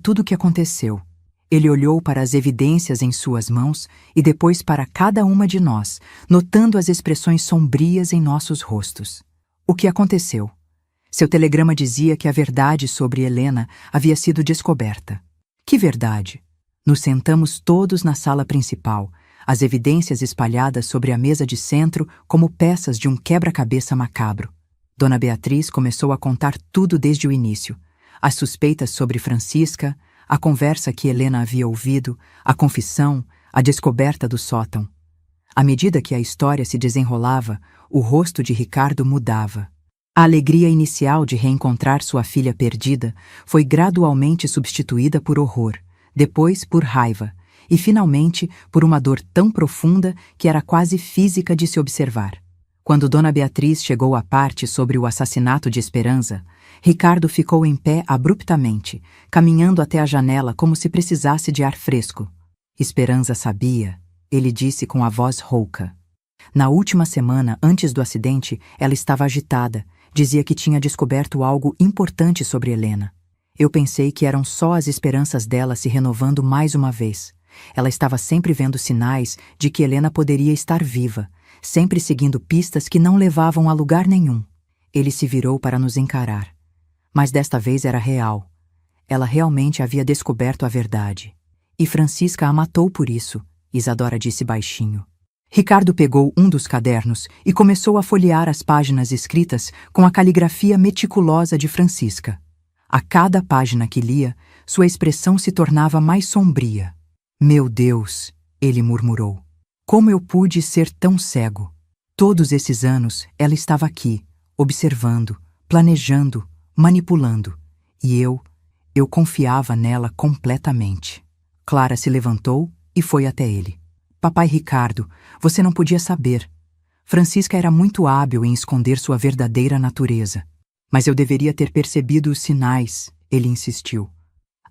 tudo o que aconteceu. Ele olhou para as evidências em suas mãos e depois para cada uma de nós, notando as expressões sombrias em nossos rostos. O que aconteceu? Seu telegrama dizia que a verdade sobre Helena havia sido descoberta. Que verdade? Nos sentamos todos na sala principal, as evidências espalhadas sobre a mesa de centro como peças de um quebra-cabeça macabro. Dona Beatriz começou a contar tudo desde o início. As suspeitas sobre Francisca, a conversa que Helena havia ouvido, a confissão, a descoberta do sótão. À medida que a história se desenrolava, o rosto de Ricardo mudava. A alegria inicial de reencontrar sua filha perdida foi gradualmente substituída por horror, depois por raiva, e finalmente por uma dor tão profunda que era quase física de se observar. Quando Dona Beatriz chegou à parte sobre o assassinato de Esperança, Ricardo ficou em pé abruptamente, caminhando até a janela como se precisasse de ar fresco. Esperança sabia, ele disse com a voz rouca. Na última semana, antes do acidente, ela estava agitada, dizia que tinha descoberto algo importante sobre Helena. Eu pensei que eram só as esperanças dela se renovando mais uma vez. Ela estava sempre vendo sinais de que Helena poderia estar viva, sempre seguindo pistas que não levavam a lugar nenhum. Ele se virou para nos encarar. Mas desta vez era real. Ela realmente havia descoberto a verdade. E Francisca a matou por isso, Isadora disse baixinho. Ricardo pegou um dos cadernos e começou a folhear as páginas escritas com a caligrafia meticulosa de Francisca. A cada página que lia, sua expressão se tornava mais sombria. Meu Deus, ele murmurou. Como eu pude ser tão cego? Todos esses anos ela estava aqui, observando, planejando, manipulando. E eu confiava nela completamente. Clara se levantou e foi até ele. Papai Ricardo, você não podia saber. Francisca era muito hábil em esconder sua verdadeira natureza. Mas eu deveria ter percebido os sinais, ele insistiu.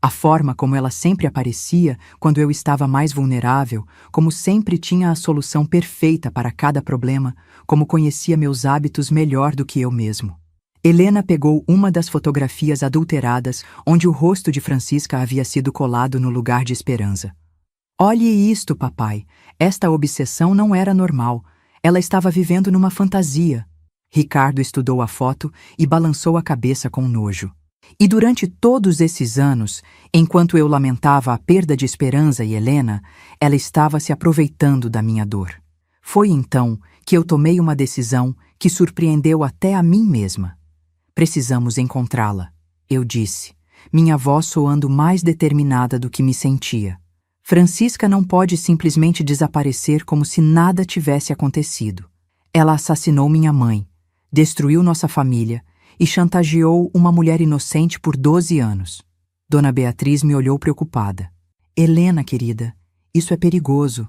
A forma como ela sempre aparecia quando eu estava mais vulnerável, como sempre tinha a solução perfeita para cada problema, como conhecia meus hábitos melhor do que eu mesmo. Helena pegou uma das fotografias adulteradas onde o rosto de Francisca havia sido colado no lugar de Esperança. Olhe isto, papai. Esta obsessão não era normal. Ela estava vivendo numa fantasia. Ricardo estudou a foto e balançou a cabeça com nojo. E durante todos esses anos, enquanto eu lamentava a perda de Esperança e Helena, ela estava se aproveitando da minha dor. Foi então que eu tomei uma decisão que surpreendeu até a mim mesma. Precisamos encontrá-la, eu disse, minha voz soando mais determinada do que me sentia. Francisca não pode simplesmente desaparecer como se nada tivesse acontecido. Ela assassinou minha mãe, destruiu nossa família e chantageou uma mulher inocente por 12 anos. Dona Beatriz me olhou preocupada. Helena, querida, isso é perigoso.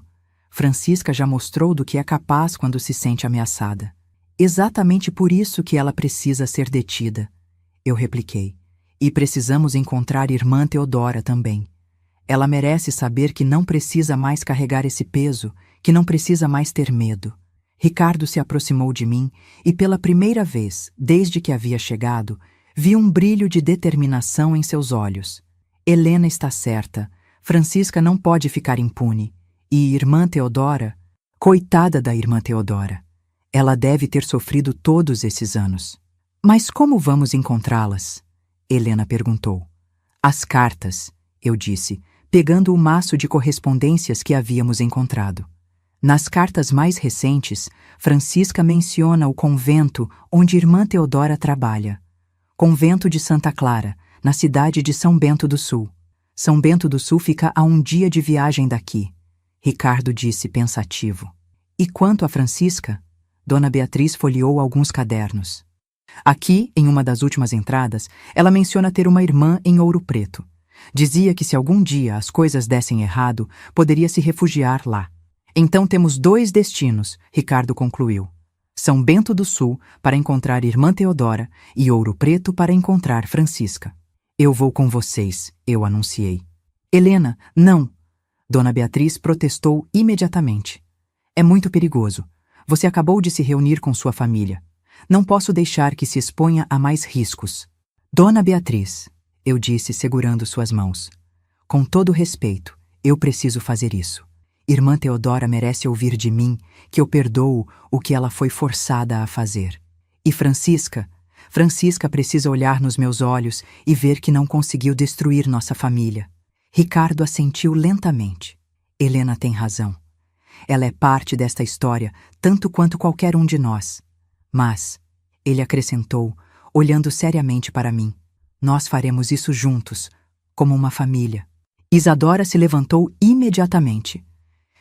Francisca já mostrou do que é capaz quando se sente ameaçada. Exatamente por isso que ela precisa ser detida, eu repliquei. E precisamos encontrar irmã Teodora também. Ela merece saber que não precisa mais carregar esse peso, que não precisa mais ter medo. Ricardo se aproximou de mim e, pela primeira vez, desde que havia chegado, vi um brilho de determinação em seus olhos. Helena está certa. Francisca não pode ficar impune. E irmã Teodora? Coitada da irmã Teodora. Ela deve ter sofrido todos esses anos. Mas como vamos encontrá-las? Helena perguntou. As cartas, eu disse, pegando o maço de correspondências que havíamos encontrado. Nas cartas mais recentes, Francisca menciona o convento onde irmã Teodora trabalha. Convento de Santa Clara, na cidade de São Bento do Sul. São Bento do Sul fica a 1 dia de viagem daqui, Ricardo disse pensativo. E quanto a Francisca? Dona Beatriz folheou alguns cadernos. Aqui, em uma das últimas entradas, ela menciona ter uma irmã em Ouro Preto. Dizia que se algum dia as coisas dessem errado, poderia se refugiar lá. Então temos 2 destinos, Ricardo concluiu. São Bento do Sul para encontrar irmã Teodora e Ouro Preto para encontrar Francisca. Eu vou com vocês, eu anunciei. Helena, não! Dona Beatriz protestou imediatamente. É muito perigoso. Você acabou de se reunir com sua família. Não posso deixar que se exponha a mais riscos. Dona Beatriz, eu disse segurando suas mãos. Com todo respeito, eu preciso fazer isso. Irmã Teodora merece ouvir de mim que eu perdoo o que ela foi forçada a fazer. E Francisca precisa olhar nos meus olhos e ver que não conseguiu destruir nossa família. Ricardo assentiu lentamente. Helena tem razão. Ela é parte desta história tanto quanto qualquer um de nós. Mas, ele acrescentou, olhando seriamente para mim, nós faremos isso juntos, como uma família. Isadora se levantou imediatamente.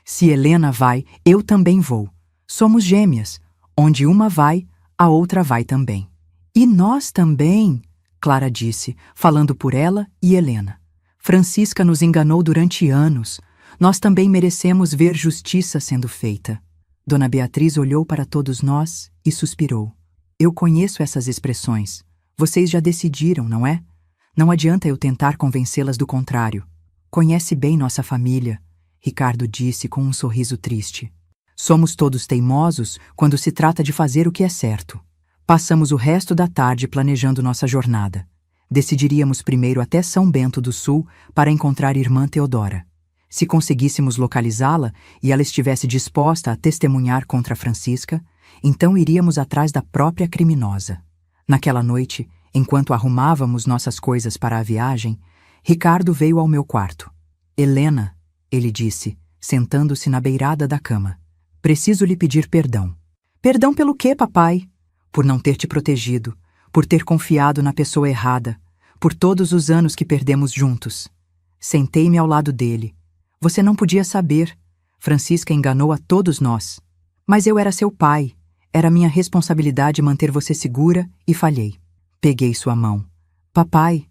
Se Helena vai, eu também vou. Somos gêmeas. Onde uma vai, a outra vai também. E nós também, Clara disse, falando por ela e Helena. Francisca nos enganou durante anos. Nós também merecemos ver justiça sendo feita. Dona Beatriz olhou para todos nós e suspirou. Eu conheço essas expressões. Vocês já decidiram, não é? Não adianta eu tentar convencê-las do contrário. Conhece bem nossa família, Ricardo disse com um sorriso triste. Somos todos teimosos quando se trata de fazer o que é certo. Passamos o resto da tarde planejando nossa jornada. Decidiríamos primeiro até São Bento do Sul para encontrar irmã Teodora. Se conseguíssemos localizá-la e ela estivesse disposta a testemunhar contra Francisca, então iríamos atrás da própria criminosa. Naquela noite, enquanto arrumávamos nossas coisas para a viagem, Ricardo veio ao meu quarto. Helena, ele disse, sentando-se na beirada da cama. Preciso lhe pedir perdão. Perdão pelo quê, papai? Por não ter te protegido, por ter confiado na pessoa errada, por todos os anos que perdemos juntos. Sentei-me ao lado dele. Você não podia saber. Francisca enganou a todos nós. Mas eu era seu pai. Era minha responsabilidade manter você segura e falhei. Peguei sua mão. Papai,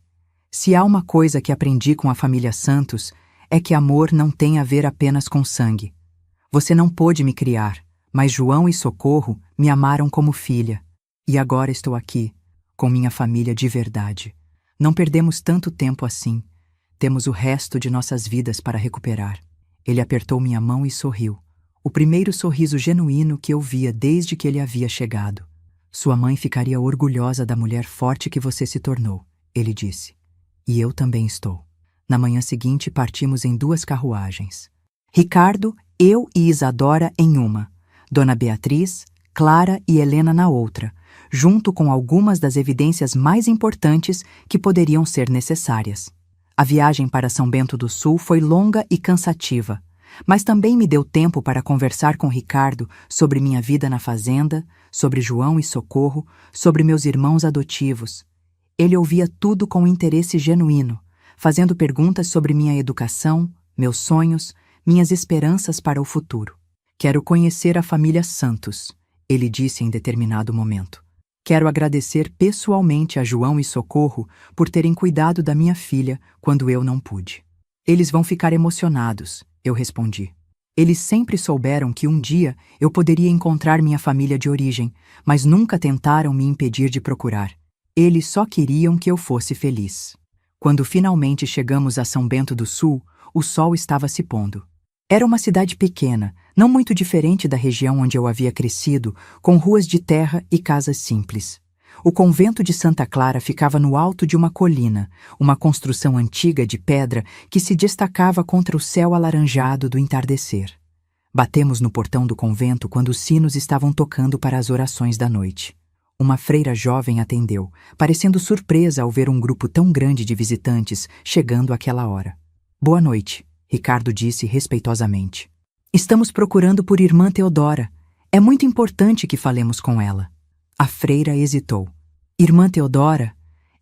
se há uma coisa que aprendi com a família Santos, é que amor não tem a ver apenas com sangue. Você não pôde me criar, mas João e Socorro me amaram como filha. E agora estou aqui, com minha família de verdade. Não perdemos tanto tempo assim. Temos o resto de nossas vidas para recuperar. Ele apertou minha mão e sorriu. O primeiro sorriso genuíno que eu via desde que ele havia chegado. Sua mãe ficaria orgulhosa da mulher forte que você se tornou, ele disse. E eu também estou. Na manhã seguinte partimos em 2 carruagens. Ricardo, eu e Isadora em uma. Dona Beatriz, Clara e Helena na outra, junto com algumas das evidências mais importantes que poderiam ser necessárias. A viagem para São Bento do Sul foi longa e cansativa, mas também me deu tempo para conversar com Ricardo sobre minha vida na fazenda, sobre João e Socorro, sobre meus irmãos adotivos. Ele ouvia tudo com interesse genuíno, fazendo perguntas sobre minha educação, meus sonhos, minhas esperanças para o futuro. Quero conhecer a família Santos, ele disse em determinado momento. Quero agradecer pessoalmente a João e Socorro por terem cuidado da minha filha quando eu não pude. Eles vão ficar emocionados, eu respondi. Eles sempre souberam que um dia eu poderia encontrar minha família de origem, mas nunca tentaram me impedir de procurar. Eles só queriam que eu fosse feliz. Quando finalmente chegamos a São Bento do Sul, o sol estava se pondo. Era uma cidade pequena, não muito diferente da região onde eu havia crescido, com ruas de terra e casas simples. O convento de Santa Clara ficava no alto de uma colina, uma construção antiga de pedra que se destacava contra o céu alaranjado do entardecer. Batemos no portão do convento quando os sinos estavam tocando para as orações da noite. Uma freira jovem atendeu, parecendo surpresa ao ver um grupo tão grande de visitantes chegando àquela hora. Boa noite, Ricardo disse respeitosamente. Estamos procurando por irmã Teodora. É muito importante que falemos com ela. A freira hesitou. Irmã Teodora?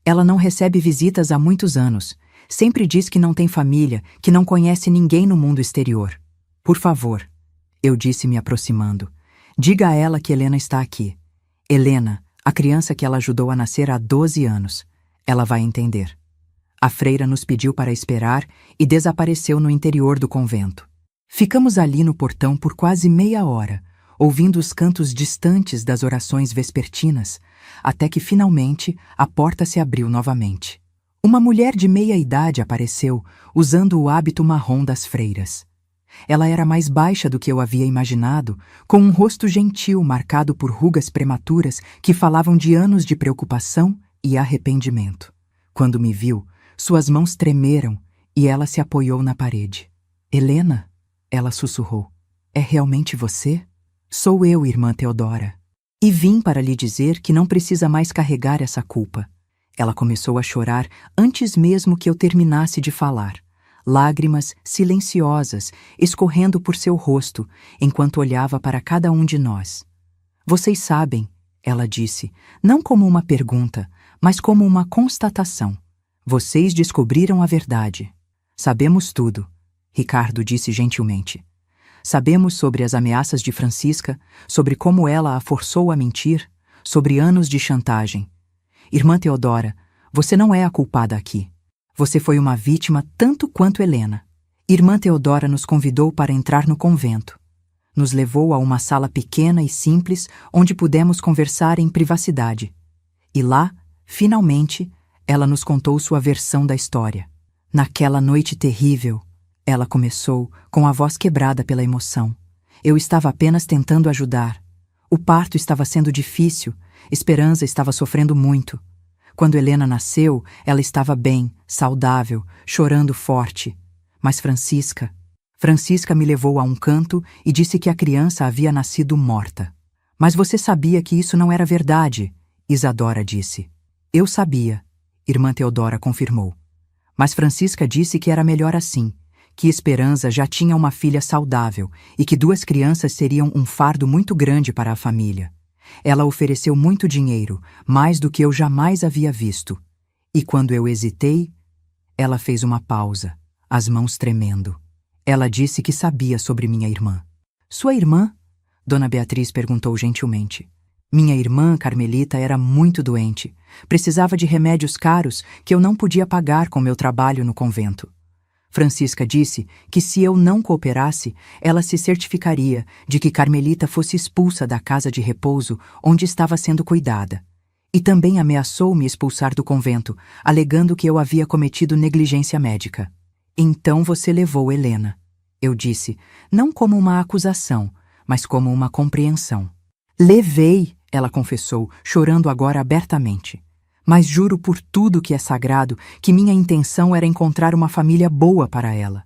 Ela não recebe visitas há muitos anos. Sempre diz que não tem família, que não conhece ninguém no mundo exterior. Por favor, eu disse me aproximando. Diga a ela que Helena está aqui. Helena, a criança que ela ajudou a nascer há 12 anos. Ela vai entender. A freira nos pediu para esperar e desapareceu no interior do convento. Ficamos ali no portão por quase meia hora, ouvindo os cantos distantes das orações vespertinas, até que finalmente a porta se abriu novamente. Uma mulher de meia idade apareceu, usando o hábito marrom das freiras. Ela era mais baixa do que eu havia imaginado, com um rosto gentil marcado por rugas prematuras que falavam de anos de preocupação e arrependimento. Quando me viu, suas mãos tremeram e ela se apoiou na parede. Helena, ela sussurrou, é realmente você? Sou eu, irmã Teodora. E vim para lhe dizer que não precisa mais carregar essa culpa. Ela começou a chorar antes mesmo que eu terminasse de falar. Lágrimas silenciosas escorrendo por seu rosto enquanto olhava para cada um de nós. Vocês sabem, ela disse, não como uma pergunta, mas como uma constatação. Vocês descobriram a verdade. Sabemos tudo, Ricardo disse gentilmente. Sabemos sobre as ameaças de Francisca, sobre como ela a forçou a mentir, sobre anos de chantagem. Irmã Teodora, você não é a culpada aqui. Você foi uma vítima tanto quanto Helena. Irmã Teodora nos convidou para entrar no convento. Nos levou a uma sala pequena e simples onde pudemos conversar em privacidade. E lá, finalmente, ela nos contou sua versão da história. Naquela noite terrível, ela começou, com a voz quebrada pela emoção. Eu estava apenas tentando ajudar. O parto estava sendo difícil, Esperança estava sofrendo muito. Quando Helena nasceu, ela estava bem, saudável, chorando forte. Mas Francisca me levou a um canto e disse que a criança havia nascido morta. Mas você sabia que isso não era verdade, Isadora disse. Eu sabia, irmã Teodora confirmou. Mas Francisca disse que era melhor assim, que Esperança já tinha uma filha saudável e que 2 crianças seriam um fardo muito grande para a família. Ela ofereceu muito dinheiro, mais do que eu jamais havia visto. E quando eu hesitei, ela fez uma pausa, as mãos tremendo. Ela disse que sabia sobre minha irmã. Sua irmã? Dona Beatriz perguntou gentilmente. Minha irmã, Carmelita, era muito doente. Precisava de remédios caros que eu não podia pagar com meu trabalho no convento. Francisca disse que se eu não cooperasse, ela se certificaria de que Carmelita fosse expulsa da casa de repouso onde estava sendo cuidada. E também ameaçou me expulsar do convento, alegando que eu havia cometido negligência médica. Então você levou Helena, eu disse, não como uma acusação, mas como uma compreensão. Levei, ela confessou, chorando agora abertamente. Mas juro por tudo que é sagrado que minha intenção era encontrar uma família boa para ela.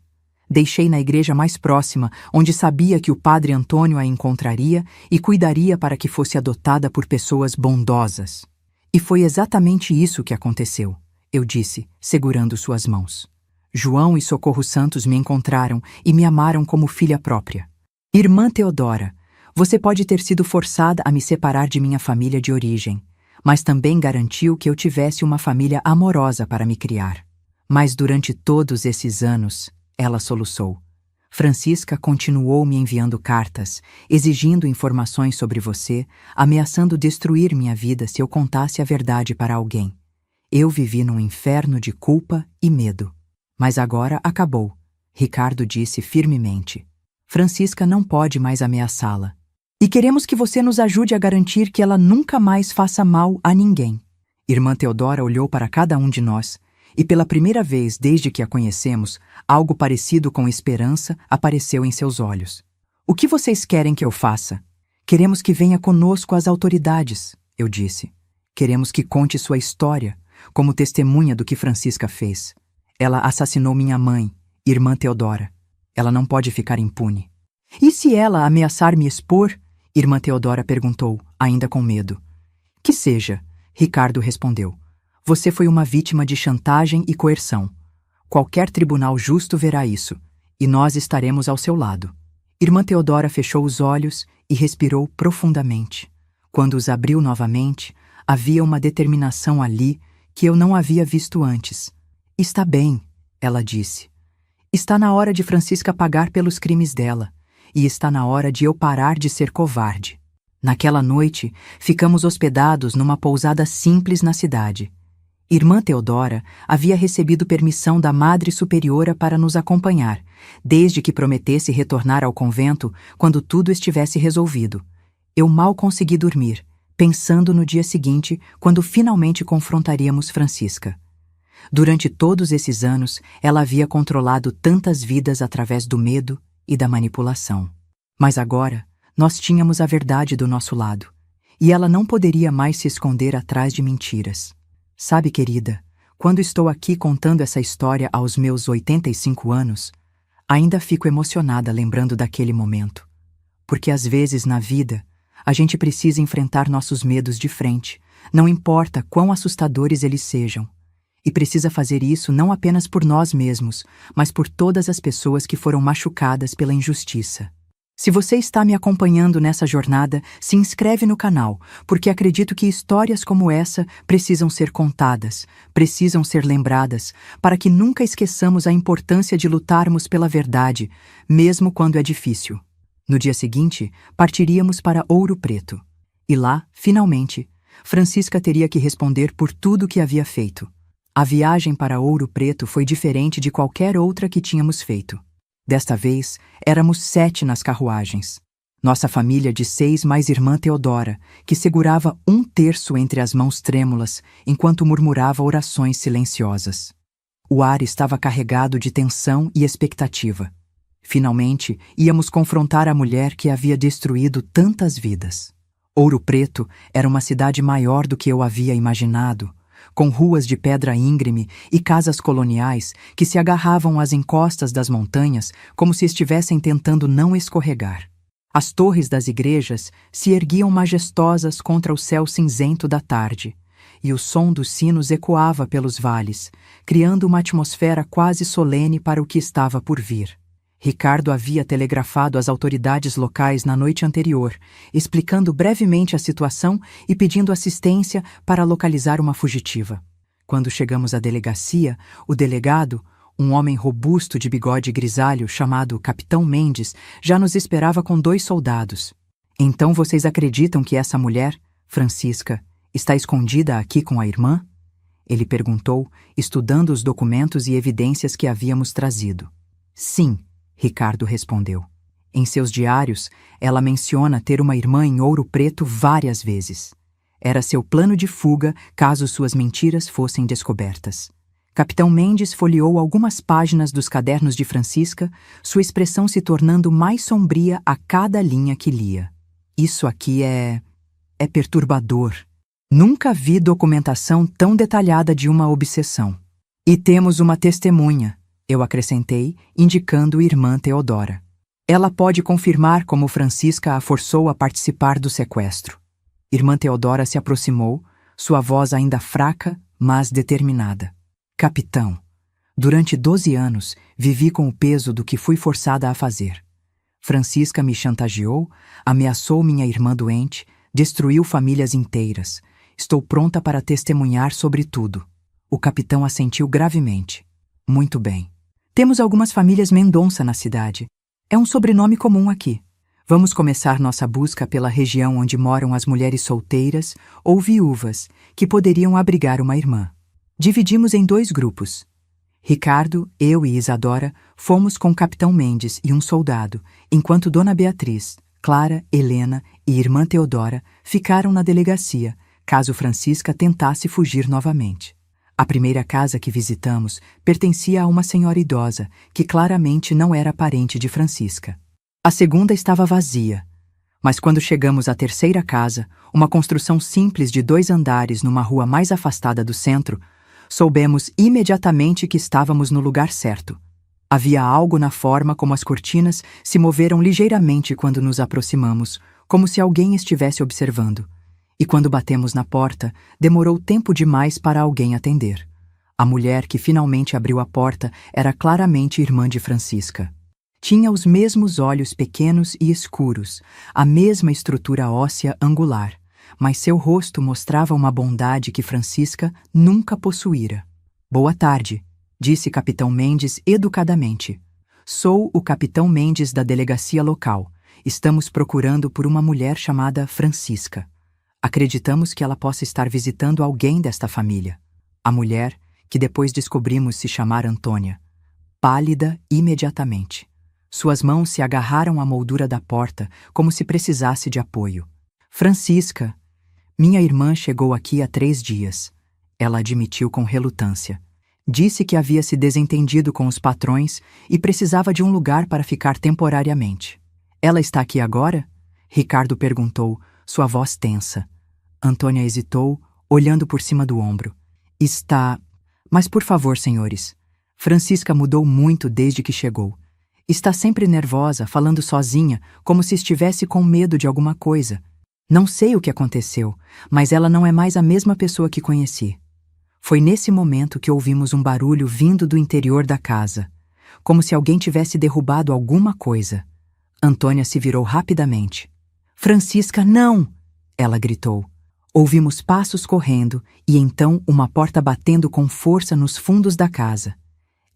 Deixei na igreja mais próxima, onde sabia que o padre Antônio a encontraria e cuidaria para que fosse adotada por pessoas bondosas. E foi exatamente isso que aconteceu, eu disse, segurando suas mãos. João e Socorro Santos me encontraram e me amaram como filha própria. Irmã Teodora, você pode ter sido forçada a me separar de minha família de origem, mas também garantiu que eu tivesse uma família amorosa para me criar. Mas durante todos esses anos, ela soluçou, Francisca continuou me enviando cartas, exigindo informações sobre você, ameaçando destruir minha vida se eu contasse a verdade para alguém. Eu vivi num inferno de culpa e medo. Mas agora acabou, Ricardo disse firmemente. Francisca não pode mais ameaçá-la. E queremos que você nos ajude a garantir que ela nunca mais faça mal a ninguém. Irmã Teodora olhou para cada um de nós, e pela primeira vez desde que a conhecemos, algo parecido com esperança apareceu em seus olhos. O que vocês querem que eu faça? Queremos que venha conosco às autoridades, eu disse. Queremos que conte sua história, como testemunha do que Francisca fez. Ela assassinou minha mãe, irmã Teodora. Ela não pode ficar impune. E se ela ameaçar me expor? Irmã Teodora perguntou, ainda com medo. Que seja, Ricardo respondeu. Você foi uma vítima de chantagem e coerção. Qualquer tribunal justo verá isso, e nós estaremos ao seu lado. Irmã Teodora fechou os olhos e respirou profundamente. Quando os abriu novamente, havia uma determinação ali que eu não havia visto antes. Está bem, ela disse. Está na hora de Francisca pagar pelos crimes dela, e está na hora de eu parar de ser covarde. Naquela noite, ficamos hospedados numa pousada simples na cidade. Irmã Teodora havia recebido permissão da Madre Superiora para nos acompanhar, desde que prometesse retornar ao convento quando tudo estivesse resolvido. Eu mal consegui dormir, pensando no dia seguinte, quando finalmente confrontaríamos Francisca. Durante todos esses anos, ela havia controlado tantas vidas através do medo e da manipulação. Mas agora, nós tínhamos a verdade do nosso lado, e ela não poderia mais se esconder atrás de mentiras. Sabe, querida, quando estou aqui contando essa história aos meus 85 anos, ainda fico emocionada lembrando daquele momento. Porque às vezes na vida, a gente precisa enfrentar nossos medos de frente, não importa quão assustadores eles sejam. E precisa fazer isso não apenas por nós mesmos, mas por todas as pessoas que foram machucadas pela injustiça. Se você está me acompanhando nessa jornada, se inscreve no canal, porque acredito que histórias como essa precisam ser contadas, precisam ser lembradas, para que nunca esqueçamos a importância de lutarmos pela verdade, mesmo quando é difícil. No dia seguinte, partiríamos para Ouro Preto. E lá, finalmente, Francisca teria que responder por tudo o que havia feito. A viagem para Ouro Preto foi diferente de qualquer outra que tínhamos feito. Desta vez, éramos 7 nas carruagens. Nossa família de 6 mais irmã Teodora, que segurava 1/3 entre as mãos trêmulas, enquanto murmurava orações silenciosas. O ar estava carregado de tensão e expectativa. Finalmente, íamos confrontar a mulher que havia destruído tantas vidas. Ouro Preto era uma cidade maior do que eu havia imaginado, com ruas de pedra íngreme e casas coloniais que se agarravam às encostas das montanhas como se estivessem tentando não escorregar. As torres das igrejas se erguiam majestosas contra o céu cinzento da tarde, e o som dos sinos ecoava pelos vales, criando uma atmosfera quase solene para o que estava por vir. Ricardo havia telegrafado às autoridades locais na noite anterior, explicando brevemente a situação e pedindo assistência para localizar uma fugitiva. Quando chegamos à delegacia, o delegado, um homem robusto de bigode grisalho chamado Capitão Mendes, já nos esperava com 2 soldados. Então vocês acreditam que essa mulher, Francisca, está escondida aqui com a irmã? Ele perguntou, estudando os documentos e evidências que havíamos trazido. Sim, Ricardo respondeu. Em seus diários, ela menciona ter uma irmã em Ouro Preto várias vezes. Era seu plano de fuga caso suas mentiras fossem descobertas. Capitão Mendes folheou algumas páginas dos cadernos de Francisca, sua expressão se tornando mais sombria a cada linha que lia. Isso aqui é perturbador. Nunca vi documentação tão detalhada de uma obsessão. E temos uma testemunha, Eu acrescentei, indicando irmã Teodora. Ela pode confirmar como Francisca a forçou a participar do sequestro. Irmã Teodora se aproximou, sua voz ainda fraca, mas determinada. Capitão, durante 12 anos vivi com o peso do que fui forçada a fazer. Francisca me chantageou, ameaçou minha irmã doente, destruiu famílias inteiras. Estou pronta para testemunhar sobre tudo. O capitão assentiu gravemente. Muito bem. Temos algumas famílias Mendonça na cidade. É um sobrenome comum aqui. Vamos começar nossa busca pela região onde moram as mulheres solteiras ou viúvas que poderiam abrigar uma irmã. Dividimos em 2 grupos. Ricardo, eu e Isadora fomos com o capitão Mendes e um soldado, enquanto Dona Beatriz, Clara, Helena e irmã Teodora ficaram na delegacia, caso Francisca tentasse fugir novamente. A primeira casa que visitamos pertencia a uma senhora idosa, que claramente não era parente de Francisca. A segunda estava vazia. Mas quando chegamos à terceira casa, uma construção simples de 2 andares numa rua mais afastada do centro, soubemos imediatamente que estávamos no lugar certo. Havia algo na forma como as cortinas se moveram ligeiramente quando nos aproximamos, como se alguém estivesse observando. E quando batemos na porta, demorou tempo demais para alguém atender. A mulher que finalmente abriu a porta era claramente irmã de Francisca. Tinha os mesmos olhos pequenos e escuros, a mesma estrutura óssea angular, mas seu rosto mostrava uma bondade que Francisca nunca possuíra. Boa tarde, disse Capitão Mendes educadamente. Sou o Capitão Mendes da delegacia local. Estamos procurando por uma mulher chamada Francisca. Acreditamos que ela possa estar visitando alguém desta família. A mulher, que depois descobrimos se chamar Antônia, pálida imediatamente. Suas mãos se agarraram à moldura da porta como se precisasse de apoio. Francisca, minha irmã chegou aqui há 3 dias. Ela admitiu com relutância. Disse que havia se desentendido com os patrões e precisava de um lugar para ficar temporariamente. Ela está aqui agora? Ricardo perguntou, sua voz tensa. Antônia hesitou, olhando por cima do ombro. Está... Mas por favor, senhores. Francisca mudou muito desde que chegou. Está sempre nervosa, falando sozinha, como se estivesse com medo de alguma coisa. Não sei o que aconteceu, mas ela não é mais a mesma pessoa que conheci. Foi nesse momento que ouvimos um barulho vindo do interior da casa, como se alguém tivesse derrubado alguma coisa. Antônia se virou rapidamente. Francisca, não! Ela gritou. Ouvimos passos correndo e então uma porta batendo com força nos fundos da casa.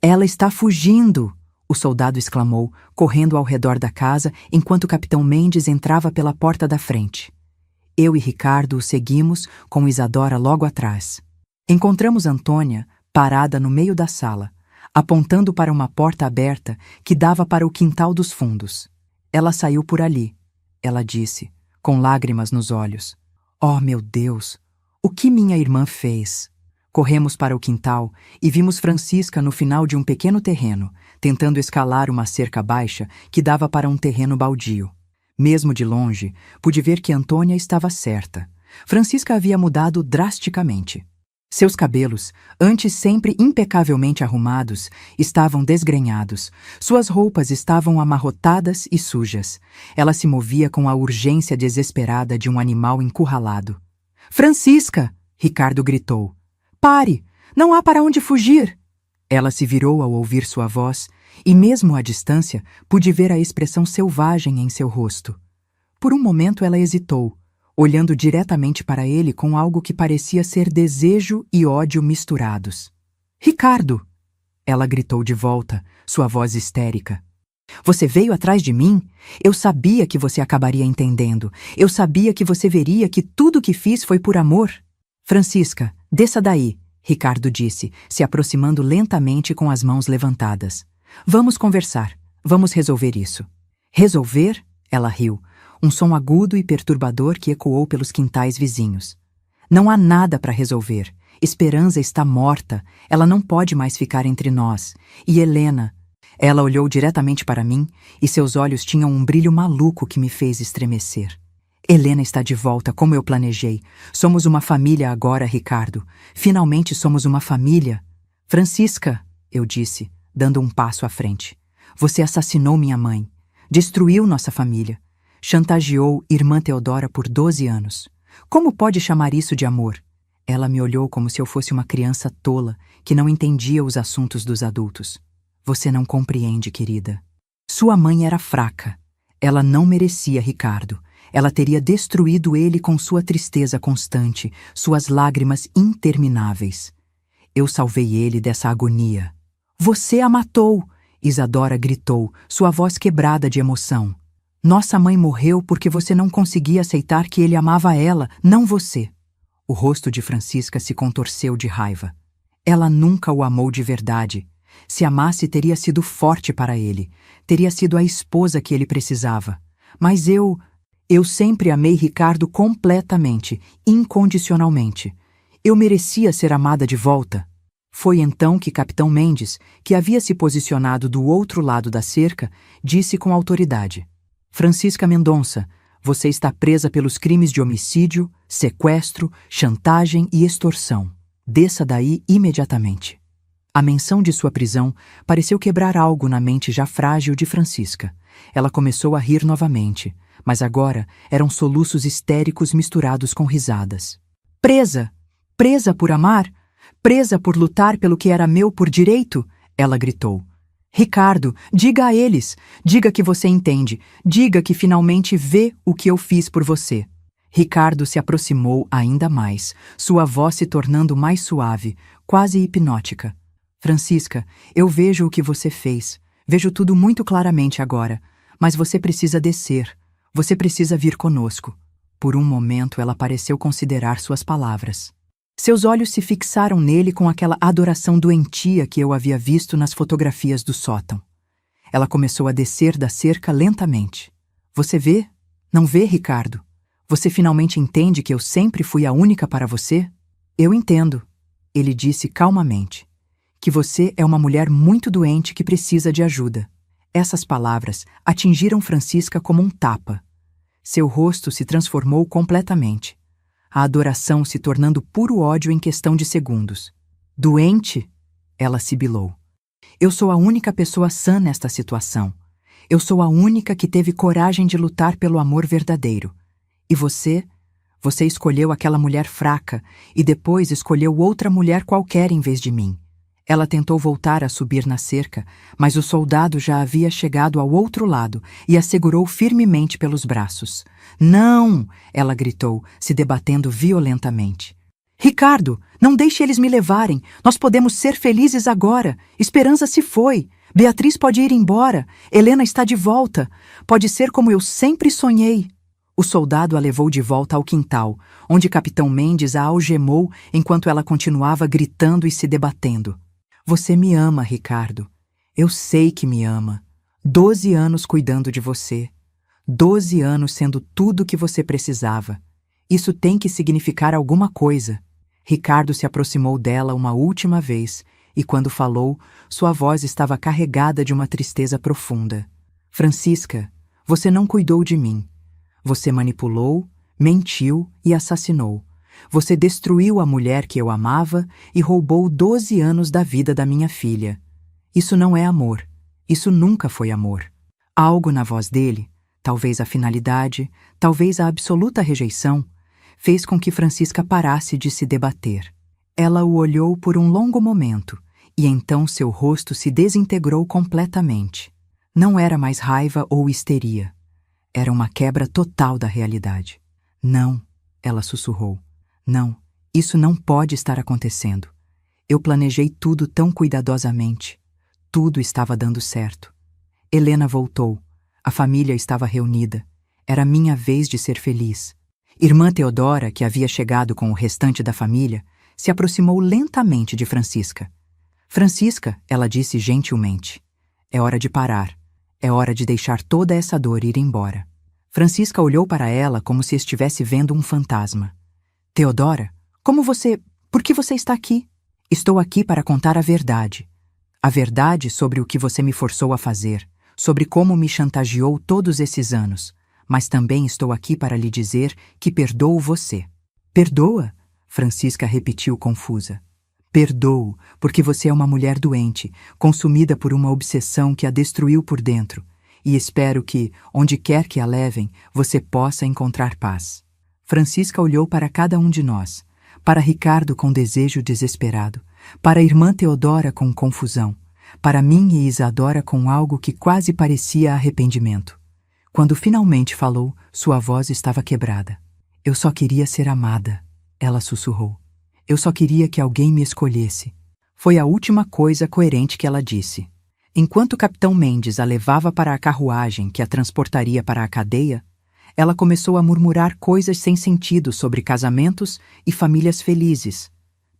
Ela está fugindo! O soldado exclamou, correndo ao redor da casa enquanto o capitão Mendes entrava pela porta da frente. Eu e Ricardo o seguimos, com Isadora logo atrás. Encontramos Antônia, parada no meio da sala, apontando para uma porta aberta que dava para o quintal dos fundos. Ela saiu por ali, ela disse, com lágrimas nos olhos. Oh, meu Deus! O que minha irmã fez? Corremos para o quintal e vimos Francisca no final de um pequeno terreno, tentando escalar uma cerca baixa que dava para um terreno baldio. Mesmo de longe, pude ver que Antônia estava certa. Francisca havia mudado drasticamente. Seus cabelos, antes sempre impecavelmente arrumados, estavam desgrenhados. Suas roupas estavam amarrotadas e sujas. Ela se movia com a urgência desesperada de um animal encurralado. Francisca! Ricardo gritou. Pare! Não há para onde fugir! Ela se virou ao ouvir sua voz e, mesmo à distância, pude ver a expressão selvagem em seu rosto. Por um momento ela hesitou, olhando diretamente para ele com algo que parecia ser desejo e ódio misturados. Ricardo! Ela gritou de volta, sua voz histérica. Você veio atrás de mim? Eu sabia que você acabaria entendendo. Eu sabia que você veria que tudo o que fiz foi por amor. Francisca, desça daí, Ricardo disse, se aproximando lentamente com as mãos levantadas. Vamos conversar. Vamos resolver isso. Resolver? Ela riu. Um som agudo e perturbador que ecoou pelos quintais vizinhos. Não há nada para resolver. Esperança está morta. Ela não pode mais ficar entre nós. E Helena... Ela olhou diretamente para mim e seus olhos tinham um brilho maluco que me fez estremecer. Helena está de volta, como eu planejei. Somos uma família agora, Ricardo. Finalmente somos uma família. Francisca, eu disse, dando um passo à frente. Você assassinou minha mãe, destruiu nossa família, chantageou irmã Teodora por 12 anos. Como pode chamar isso de amor? Ela me olhou como se eu fosse uma criança tola que não entendia os assuntos dos adultos. Você não compreende, querida. Sua mãe era fraca. Ela não merecia Ricardo. Ela teria destruído ele com sua tristeza constante, suas lágrimas intermináveis. Eu salvei ele dessa agonia. Você a matou! Isadora gritou, sua voz quebrada de emoção. Nossa mãe morreu porque você não conseguia aceitar que ele amava ela, não você. O rosto de Francisca se contorceu de raiva. Ela nunca o amou de verdade. Se amasse, teria sido forte para ele. Teria sido a esposa que ele precisava. Mas eu sempre amei Ricardo completamente, incondicionalmente. Eu merecia ser amada de volta. Foi então que Capitão Mendes, que havia se posicionado do outro lado da cerca, disse com autoridade: Francisca Mendonça, você está presa pelos crimes de homicídio, sequestro, chantagem e extorsão. Desça daí imediatamente. A menção de sua prisão pareceu quebrar algo na mente já frágil de Francisca. Ela começou a rir novamente, mas agora eram soluços histéricos misturados com risadas. Presa! Presa por amar? Presa por lutar pelo que era meu por direito? Ela gritou. Ricardo, diga a eles, diga que você entende, diga que finalmente vê o que eu fiz por você. Ricardo se aproximou ainda mais, sua voz se tornando mais suave, quase hipnótica. Francisca, eu vejo o que você fez, vejo tudo muito claramente agora, mas você precisa descer, você precisa vir conosco. Por um momento ela pareceu considerar suas palavras. Seus olhos se fixaram nele com aquela adoração doentia que eu havia visto nas fotografias do sótão. Ela começou a descer da cerca lentamente. Você vê? Não vê, Ricardo? Você finalmente entende que eu sempre fui a única para você? Eu entendo, ele disse calmamente, que você é uma mulher muito doente que precisa de ajuda. Essas palavras atingiram Francisca como um tapa. Seu rosto se transformou completamente. A adoração se tornando puro ódio em questão de segundos. Doente? Ela sibilou. Eu sou a única pessoa sã nesta situação. Eu sou a única que teve coragem de lutar pelo amor verdadeiro. E você? Você escolheu aquela mulher fraca e depois escolheu outra mulher qualquer em vez de mim. Ela tentou voltar a subir na cerca, mas o soldado já havia chegado ao outro lado e a segurou firmemente pelos braços. Não! Ela gritou, se debatendo violentamente. Ricardo, não deixe eles me levarem. Nós podemos ser felizes agora. Esperança se foi. Beatriz pode ir embora. Helena está de volta. Pode ser como eu sempre sonhei. O soldado a levou de volta ao quintal, onde Capitão Mendes a algemou enquanto ela continuava gritando e se debatendo. Você me ama, Ricardo. Eu sei que me ama. 12 anos cuidando de você. 12 anos sendo tudo o que você precisava. Isso tem que significar alguma coisa. Ricardo se aproximou dela uma última vez e, quando falou, sua voz estava carregada de uma tristeza profunda. Francisca, você não cuidou de mim. Você manipulou, mentiu e assassinou. Você destruiu a mulher que eu amava e roubou 12 anos da vida da minha filha. Isso não é amor. Isso nunca foi amor. Algo na voz dele, talvez a finalidade, talvez a absoluta rejeição, fez com que Francisca parasse de se debater. Ela o olhou por um longo momento e então seu rosto se desintegrou completamente. Não era mais raiva ou histeria. Era uma quebra total da realidade. Não, ela sussurrou. Não, isso não pode estar acontecendo. Eu planejei tudo tão cuidadosamente. Tudo estava dando certo. Helena voltou. A família estava reunida. Era minha vez de ser feliz. Irmã Teodora, que havia chegado com o restante da família, se aproximou lentamente de Francisca. Francisca, ela disse gentilmente, é hora de parar. É hora de deixar toda essa dor ir embora. Francisca olhou para ela como se estivesse vendo um fantasma. Teodora, por que você está aqui? Estou aqui para contar a verdade. A verdade sobre o que você me forçou a fazer, sobre como me chantageou todos esses anos. Mas também estou aqui para lhe dizer que perdoo você. Perdoa? Francisca repetiu confusa. Perdoo, porque você é uma mulher doente, consumida por uma obsessão que a destruiu por dentro, e espero que, onde quer que a levem, você possa encontrar paz. Francisca olhou para cada um de nós, para Ricardo com desejo desesperado, para a irmã Teodora com confusão, para mim e Isadora com algo que quase parecia arrependimento. Quando finalmente falou, sua voz estava quebrada. Eu só queria ser amada, ela sussurrou. Eu só queria que alguém me escolhesse. Foi a última coisa coerente que ela disse. Enquanto o capitão Mendes a levava para a carruagem que a transportaria para a cadeia, ela começou a murmurar coisas sem sentido sobre casamentos e famílias felizes,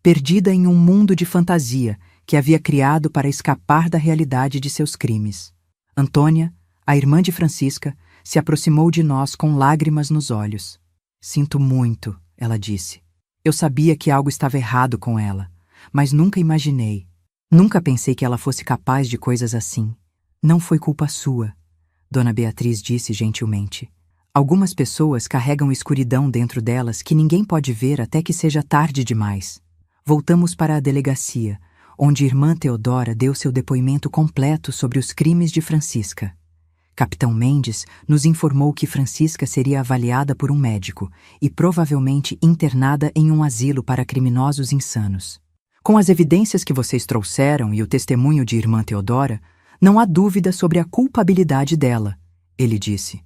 perdida em um mundo de fantasia que havia criado para escapar da realidade de seus crimes. Antônia, a irmã de Francisca, se aproximou de nós com lágrimas nos olhos. Sinto muito, ela disse. Eu sabia que algo estava errado com ela, mas nunca imaginei. Nunca pensei que ela fosse capaz de coisas assim. Não foi culpa sua, Dona Beatriz disse gentilmente. Algumas pessoas carregam escuridão dentro delas que ninguém pode ver até que seja tarde demais. Voltamos para a delegacia, onde irmã Teodora deu seu depoimento completo sobre os crimes de Francisca. Capitão Mendes nos informou que Francisca seria avaliada por um médico e provavelmente internada em um asilo para criminosos insanos. Com as evidências que vocês trouxeram e o testemunho de irmã Teodora, não há dúvida sobre a culpabilidade dela, ele disse.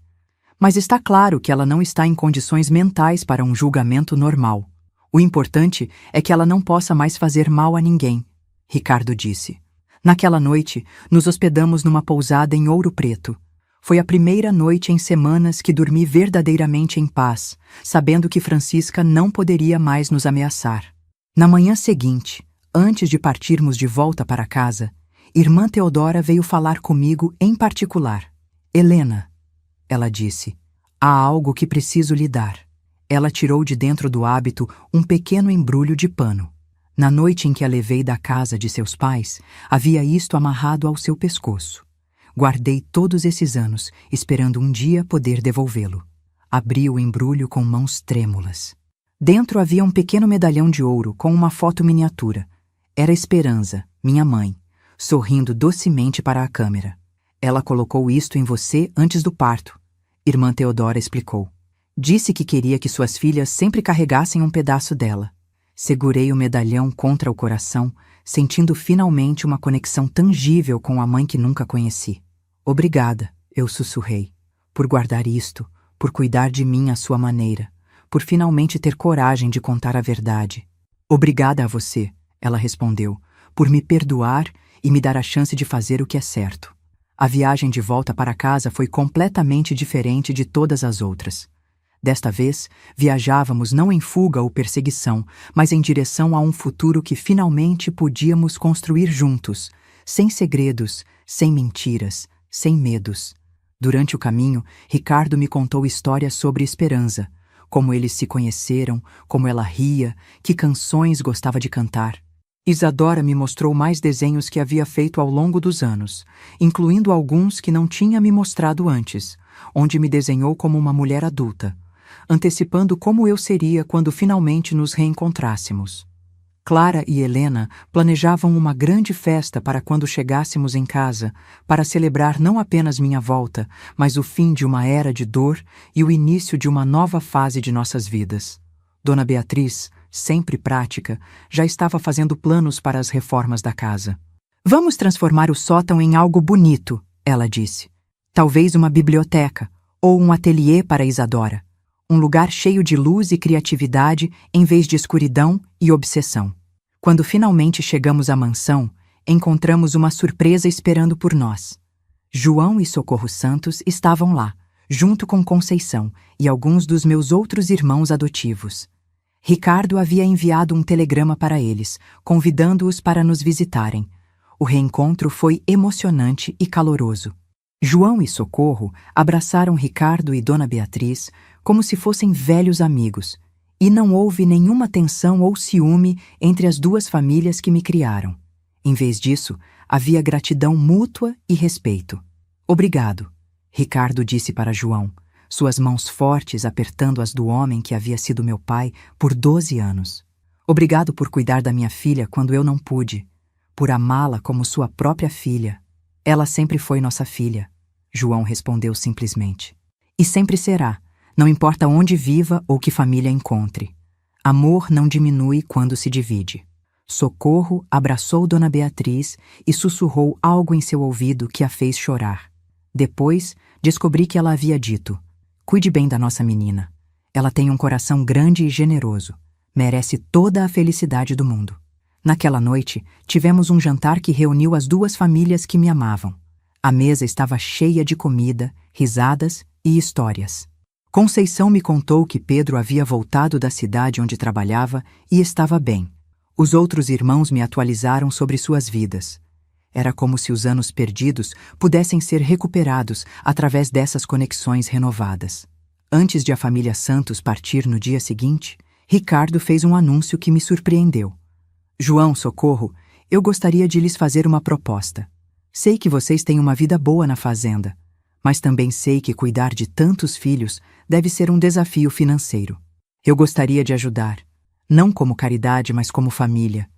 Mas está claro que ela não está em condições mentais para um julgamento normal. O importante é que ela não possa mais fazer mal a ninguém, Ricardo disse. Naquela noite, nos hospedamos numa pousada em Ouro Preto. Foi a primeira noite em semanas que dormi verdadeiramente em paz, sabendo que Francisca não poderia mais nos ameaçar. Na manhã seguinte, antes de partirmos de volta para casa, irmã Teodora veio falar comigo em particular. Helena, ela disse, há algo que preciso lhe dar. Ela tirou de dentro do hábito um pequeno embrulho de pano. Na noite em que a levei da casa de seus pais, havia isto amarrado ao seu pescoço. Guardei todos esses anos, esperando um dia poder devolvê-lo. Abri o embrulho com mãos trêmulas. Dentro havia um pequeno medalhão de ouro com uma foto miniatura. Era Esperança, minha mãe, sorrindo docemente para a câmera. Ela colocou isto em você antes do parto, irmã Teodora explicou. Disse que queria que suas filhas sempre carregassem um pedaço dela. Segurei o medalhão contra o coração, sentindo finalmente uma conexão tangível com a mãe que nunca conheci. Obrigada, eu sussurrei, por guardar isto, por cuidar de mim à sua maneira, por finalmente ter coragem de contar a verdade. Obrigada a você, ela respondeu, por me perdoar e me dar a chance de fazer o que é certo. A viagem de volta para casa foi completamente diferente de todas as outras. Desta vez, viajávamos não em fuga ou perseguição, mas em direção a um futuro que finalmente podíamos construir juntos, sem segredos, sem mentiras, sem medos. Durante o caminho, Ricardo me contou histórias sobre Esperança, como eles se conheceram, como ela ria, que canções gostava de cantar. Isadora me mostrou mais desenhos que havia feito ao longo dos anos, incluindo alguns que não tinha me mostrado antes, onde me desenhou como uma mulher adulta, antecipando como eu seria quando finalmente nos reencontrássemos. Clara e Helena planejavam uma grande festa para quando chegássemos em casa, para celebrar não apenas minha volta, mas o fim de uma era de dor e o início de uma nova fase de nossas vidas. Dona Beatriz, sempre prática, já estava fazendo planos para as reformas da casa. Vamos transformar o sótão em algo bonito, ela disse. Talvez uma biblioteca ou um ateliê para Isadora. Um lugar cheio de luz e criatividade em vez de escuridão e obsessão. Quando finalmente chegamos à mansão, encontramos uma surpresa esperando por nós. João e Socorro Santos estavam lá, junto com Conceição e alguns dos meus outros irmãos adotivos. Ricardo havia enviado um telegrama para eles, convidando-os para nos visitarem. O reencontro foi emocionante e caloroso. João e Socorro abraçaram Ricardo e Dona Beatriz como se fossem velhos amigos, e não houve nenhuma tensão ou ciúme entre as duas famílias que me criaram. Em vez disso, havia gratidão mútua e respeito. Obrigado, Ricardo disse para João, suas mãos fortes apertando as do homem que havia sido meu pai por 12 anos. Obrigado por cuidar da minha filha quando eu não pude, por amá-la como sua própria filha. Ela sempre foi nossa filha, João respondeu simplesmente. E sempre será, não importa onde viva ou que família encontre. Amor não diminui quando se divide. Socorro abraçou Dona Beatriz e sussurrou algo em seu ouvido que a fez chorar. Depois, descobri que ela havia dito: cuide bem da nossa menina. Ela tem um coração grande e generoso. Merece toda a felicidade do mundo. Naquela noite, tivemos um jantar que reuniu as duas famílias que me amavam. A mesa estava cheia de comida, risadas e histórias. Conceição me contou que Pedro havia voltado da cidade onde trabalhava e estava bem. Os outros irmãos me atualizaram sobre suas vidas. Era como se os anos perdidos pudessem ser recuperados através dessas conexões renovadas. Antes de a família Santos partir no dia seguinte, Ricardo fez um anúncio que me surpreendeu. João, Socorro, eu gostaria de lhes fazer uma proposta. Sei que vocês têm uma vida boa na fazenda, mas também sei que cuidar de tantos filhos deve ser um desafio financeiro. Eu gostaria de ajudar, não como caridade, mas como família.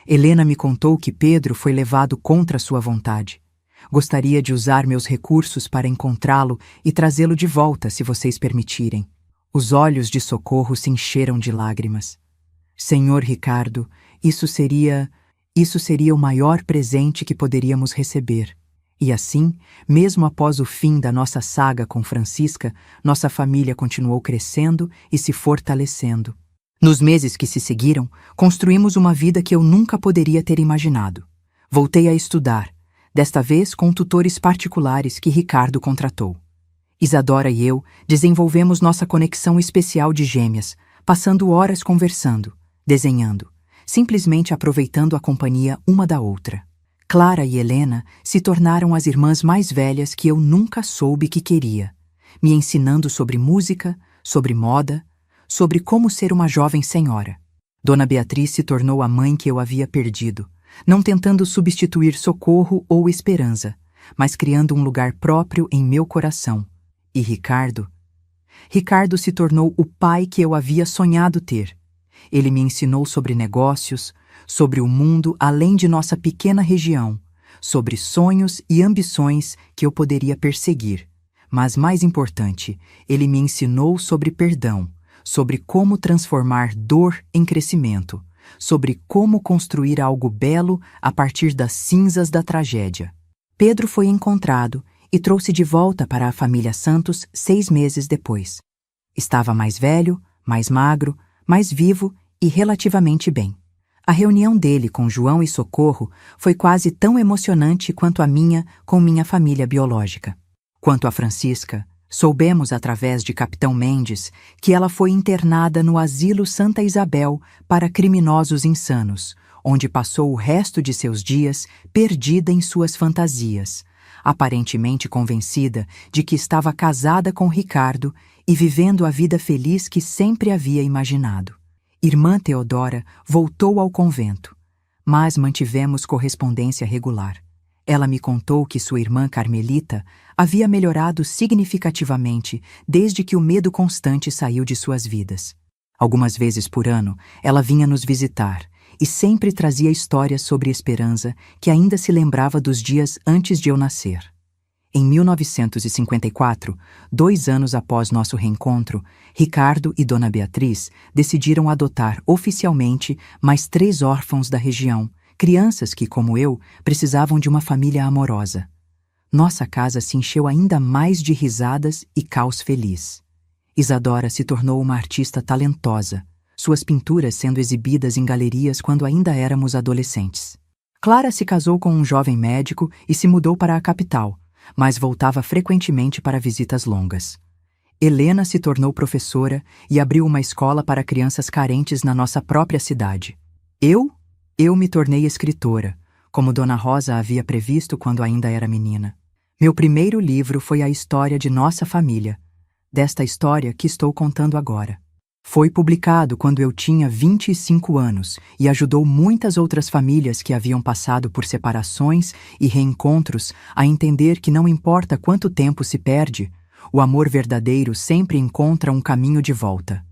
Helena me contou que Pedro foi levado contra sua vontade. Gostaria de usar meus recursos para encontrá-lo e trazê-lo de volta, se vocês permitirem. Os olhos de Socorro se encheram de lágrimas. Senhor Ricardo, isso seria o maior presente que poderíamos receber. E assim, mesmo após o fim da nossa saga com Francisca, nossa família continuou crescendo e se fortalecendo. Nos meses que se seguiram, construímos uma vida que eu nunca poderia ter imaginado. Voltei a estudar, desta vez com tutores particulares que Ricardo contratou. Isadora e eu desenvolvemos nossa conexão especial de gêmeas, passando horas conversando, desenhando, simplesmente aproveitando a companhia uma da outra. Clara e Helena se tornaram as irmãs mais velhas que eu nunca soube que queria, me ensinando sobre música, sobre moda, sobre como ser uma jovem senhora. Dona Beatriz se tornou a mãe que eu havia perdido, não tentando substituir Socorro ou Esperança, mas criando um lugar próprio em meu coração. E Ricardo se tornou o pai que eu havia sonhado ter. Ele me ensinou sobre negócios, sobre o mundo além de nossa pequena região, sobre sonhos e ambições que eu poderia perseguir. Mas mais importante, ele me ensinou sobre perdão, sobre como transformar dor em crescimento, sobre como construir algo belo a partir das cinzas da tragédia. Pedro foi encontrado e trouxe de volta para a família Santos 6 meses depois. Estava mais velho, mais magro, mais vivo e relativamente bem. A reunião dele com João e Socorro foi quase tão emocionante quanto a minha com minha família biológica. Quanto a Francisca, soubemos através de Capitão Mendes que ela foi internada no Asilo Santa Isabel para criminosos insanos, onde passou o resto de seus dias perdida em suas fantasias, aparentemente convencida de que estava casada com Ricardo e vivendo a vida feliz que sempre havia imaginado. Irmã Teodora voltou ao convento, mas mantivemos correspondência regular. Ela me contou que sua irmã Carmelita havia melhorado significativamente desde que o medo constante saiu de suas vidas. Algumas vezes por ano, ela vinha nos visitar e sempre trazia histórias sobre Esperança que ainda se lembrava dos dias antes de eu nascer. Em 1954, 2 anos após nosso reencontro, Ricardo e Dona Beatriz decidiram adotar oficialmente mais 3 órfãos da região, crianças que, como eu, precisavam de uma família amorosa. Nossa casa se encheu ainda mais de risadas e caos feliz. Isadora se tornou uma artista talentosa, suas pinturas sendo exibidas em galerias quando ainda éramos adolescentes. Clara se casou com um jovem médico e se mudou para a capital, mas voltava frequentemente para visitas longas. Helena se tornou professora e abriu uma escola para crianças carentes na nossa própria cidade. Eu me tornei escritora, como Dona Rosa havia previsto quando ainda era menina. Meu primeiro livro foi a história de nossa família, desta história que estou contando agora. Foi publicado quando eu tinha 25 anos e ajudou muitas outras famílias que haviam passado por separações e reencontros a entender que não importa quanto tempo se perde, o amor verdadeiro sempre encontra um caminho de volta.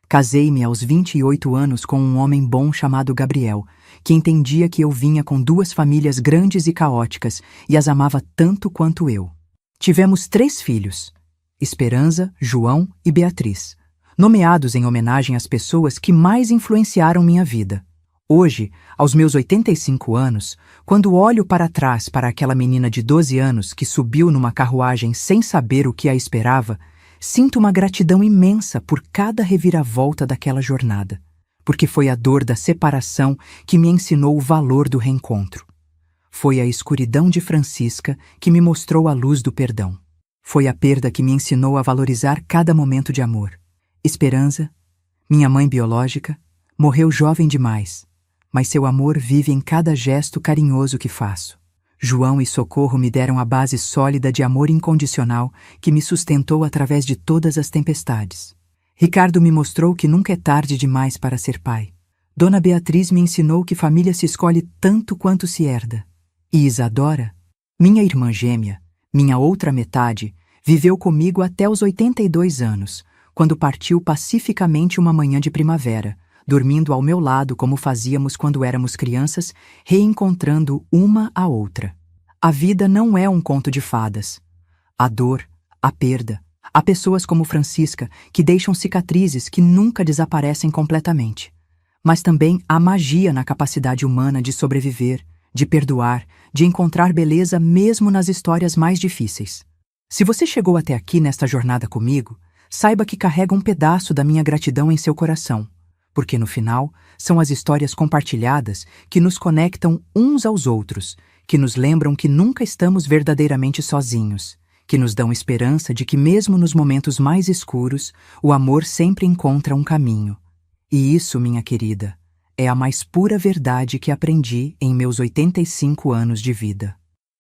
Casei-me aos 28 anos com um homem bom chamado Gabriel, que entendia que eu vinha com duas famílias grandes e caóticas e as amava tanto quanto eu. Tivemos 3 filhos, Esperança, João e Beatriz, nomeados em homenagem às pessoas que mais influenciaram minha vida. Hoje, aos meus 85 anos, quando olho para trás para aquela menina de 12 anos que subiu numa carruagem sem saber o que a esperava, sinto uma gratidão imensa por cada reviravolta daquela jornada, porque foi a dor da separação que me ensinou o valor do reencontro. Foi a escuridão de Francisca que me mostrou a luz do perdão. Foi a perda que me ensinou a valorizar cada momento de amor. Esperança, minha mãe biológica, morreu jovem demais, mas seu amor vive em cada gesto carinhoso que faço. João e Socorro me deram a base sólida de amor incondicional que me sustentou através de todas as tempestades. Ricardo me mostrou que nunca é tarde demais para ser pai. Dona Beatriz me ensinou que família se escolhe tanto quanto se herda. E Isadora, minha irmã gêmea, minha outra metade, viveu comigo até os 82 anos, quando partiu pacificamente uma manhã de primavera, dormindo ao meu lado como fazíamos quando éramos crianças, reencontrando uma a outra. A vida não é um conto de fadas. A dor, a perda, há pessoas como Francisca que deixam cicatrizes que nunca desaparecem completamente. Mas também há magia na capacidade humana de sobreviver, de perdoar, de encontrar beleza mesmo nas histórias mais difíceis. Se você chegou até aqui nesta jornada comigo, saiba que carrega um pedaço da minha gratidão em seu coração, porque no final são as histórias compartilhadas que nos conectam uns aos outros, que nos lembram que nunca estamos verdadeiramente sozinhos, que nos dão esperança de que mesmo nos momentos mais escuros, o amor sempre encontra um caminho. E isso, minha querida, é a mais pura verdade que aprendi em meus 85 anos de vida.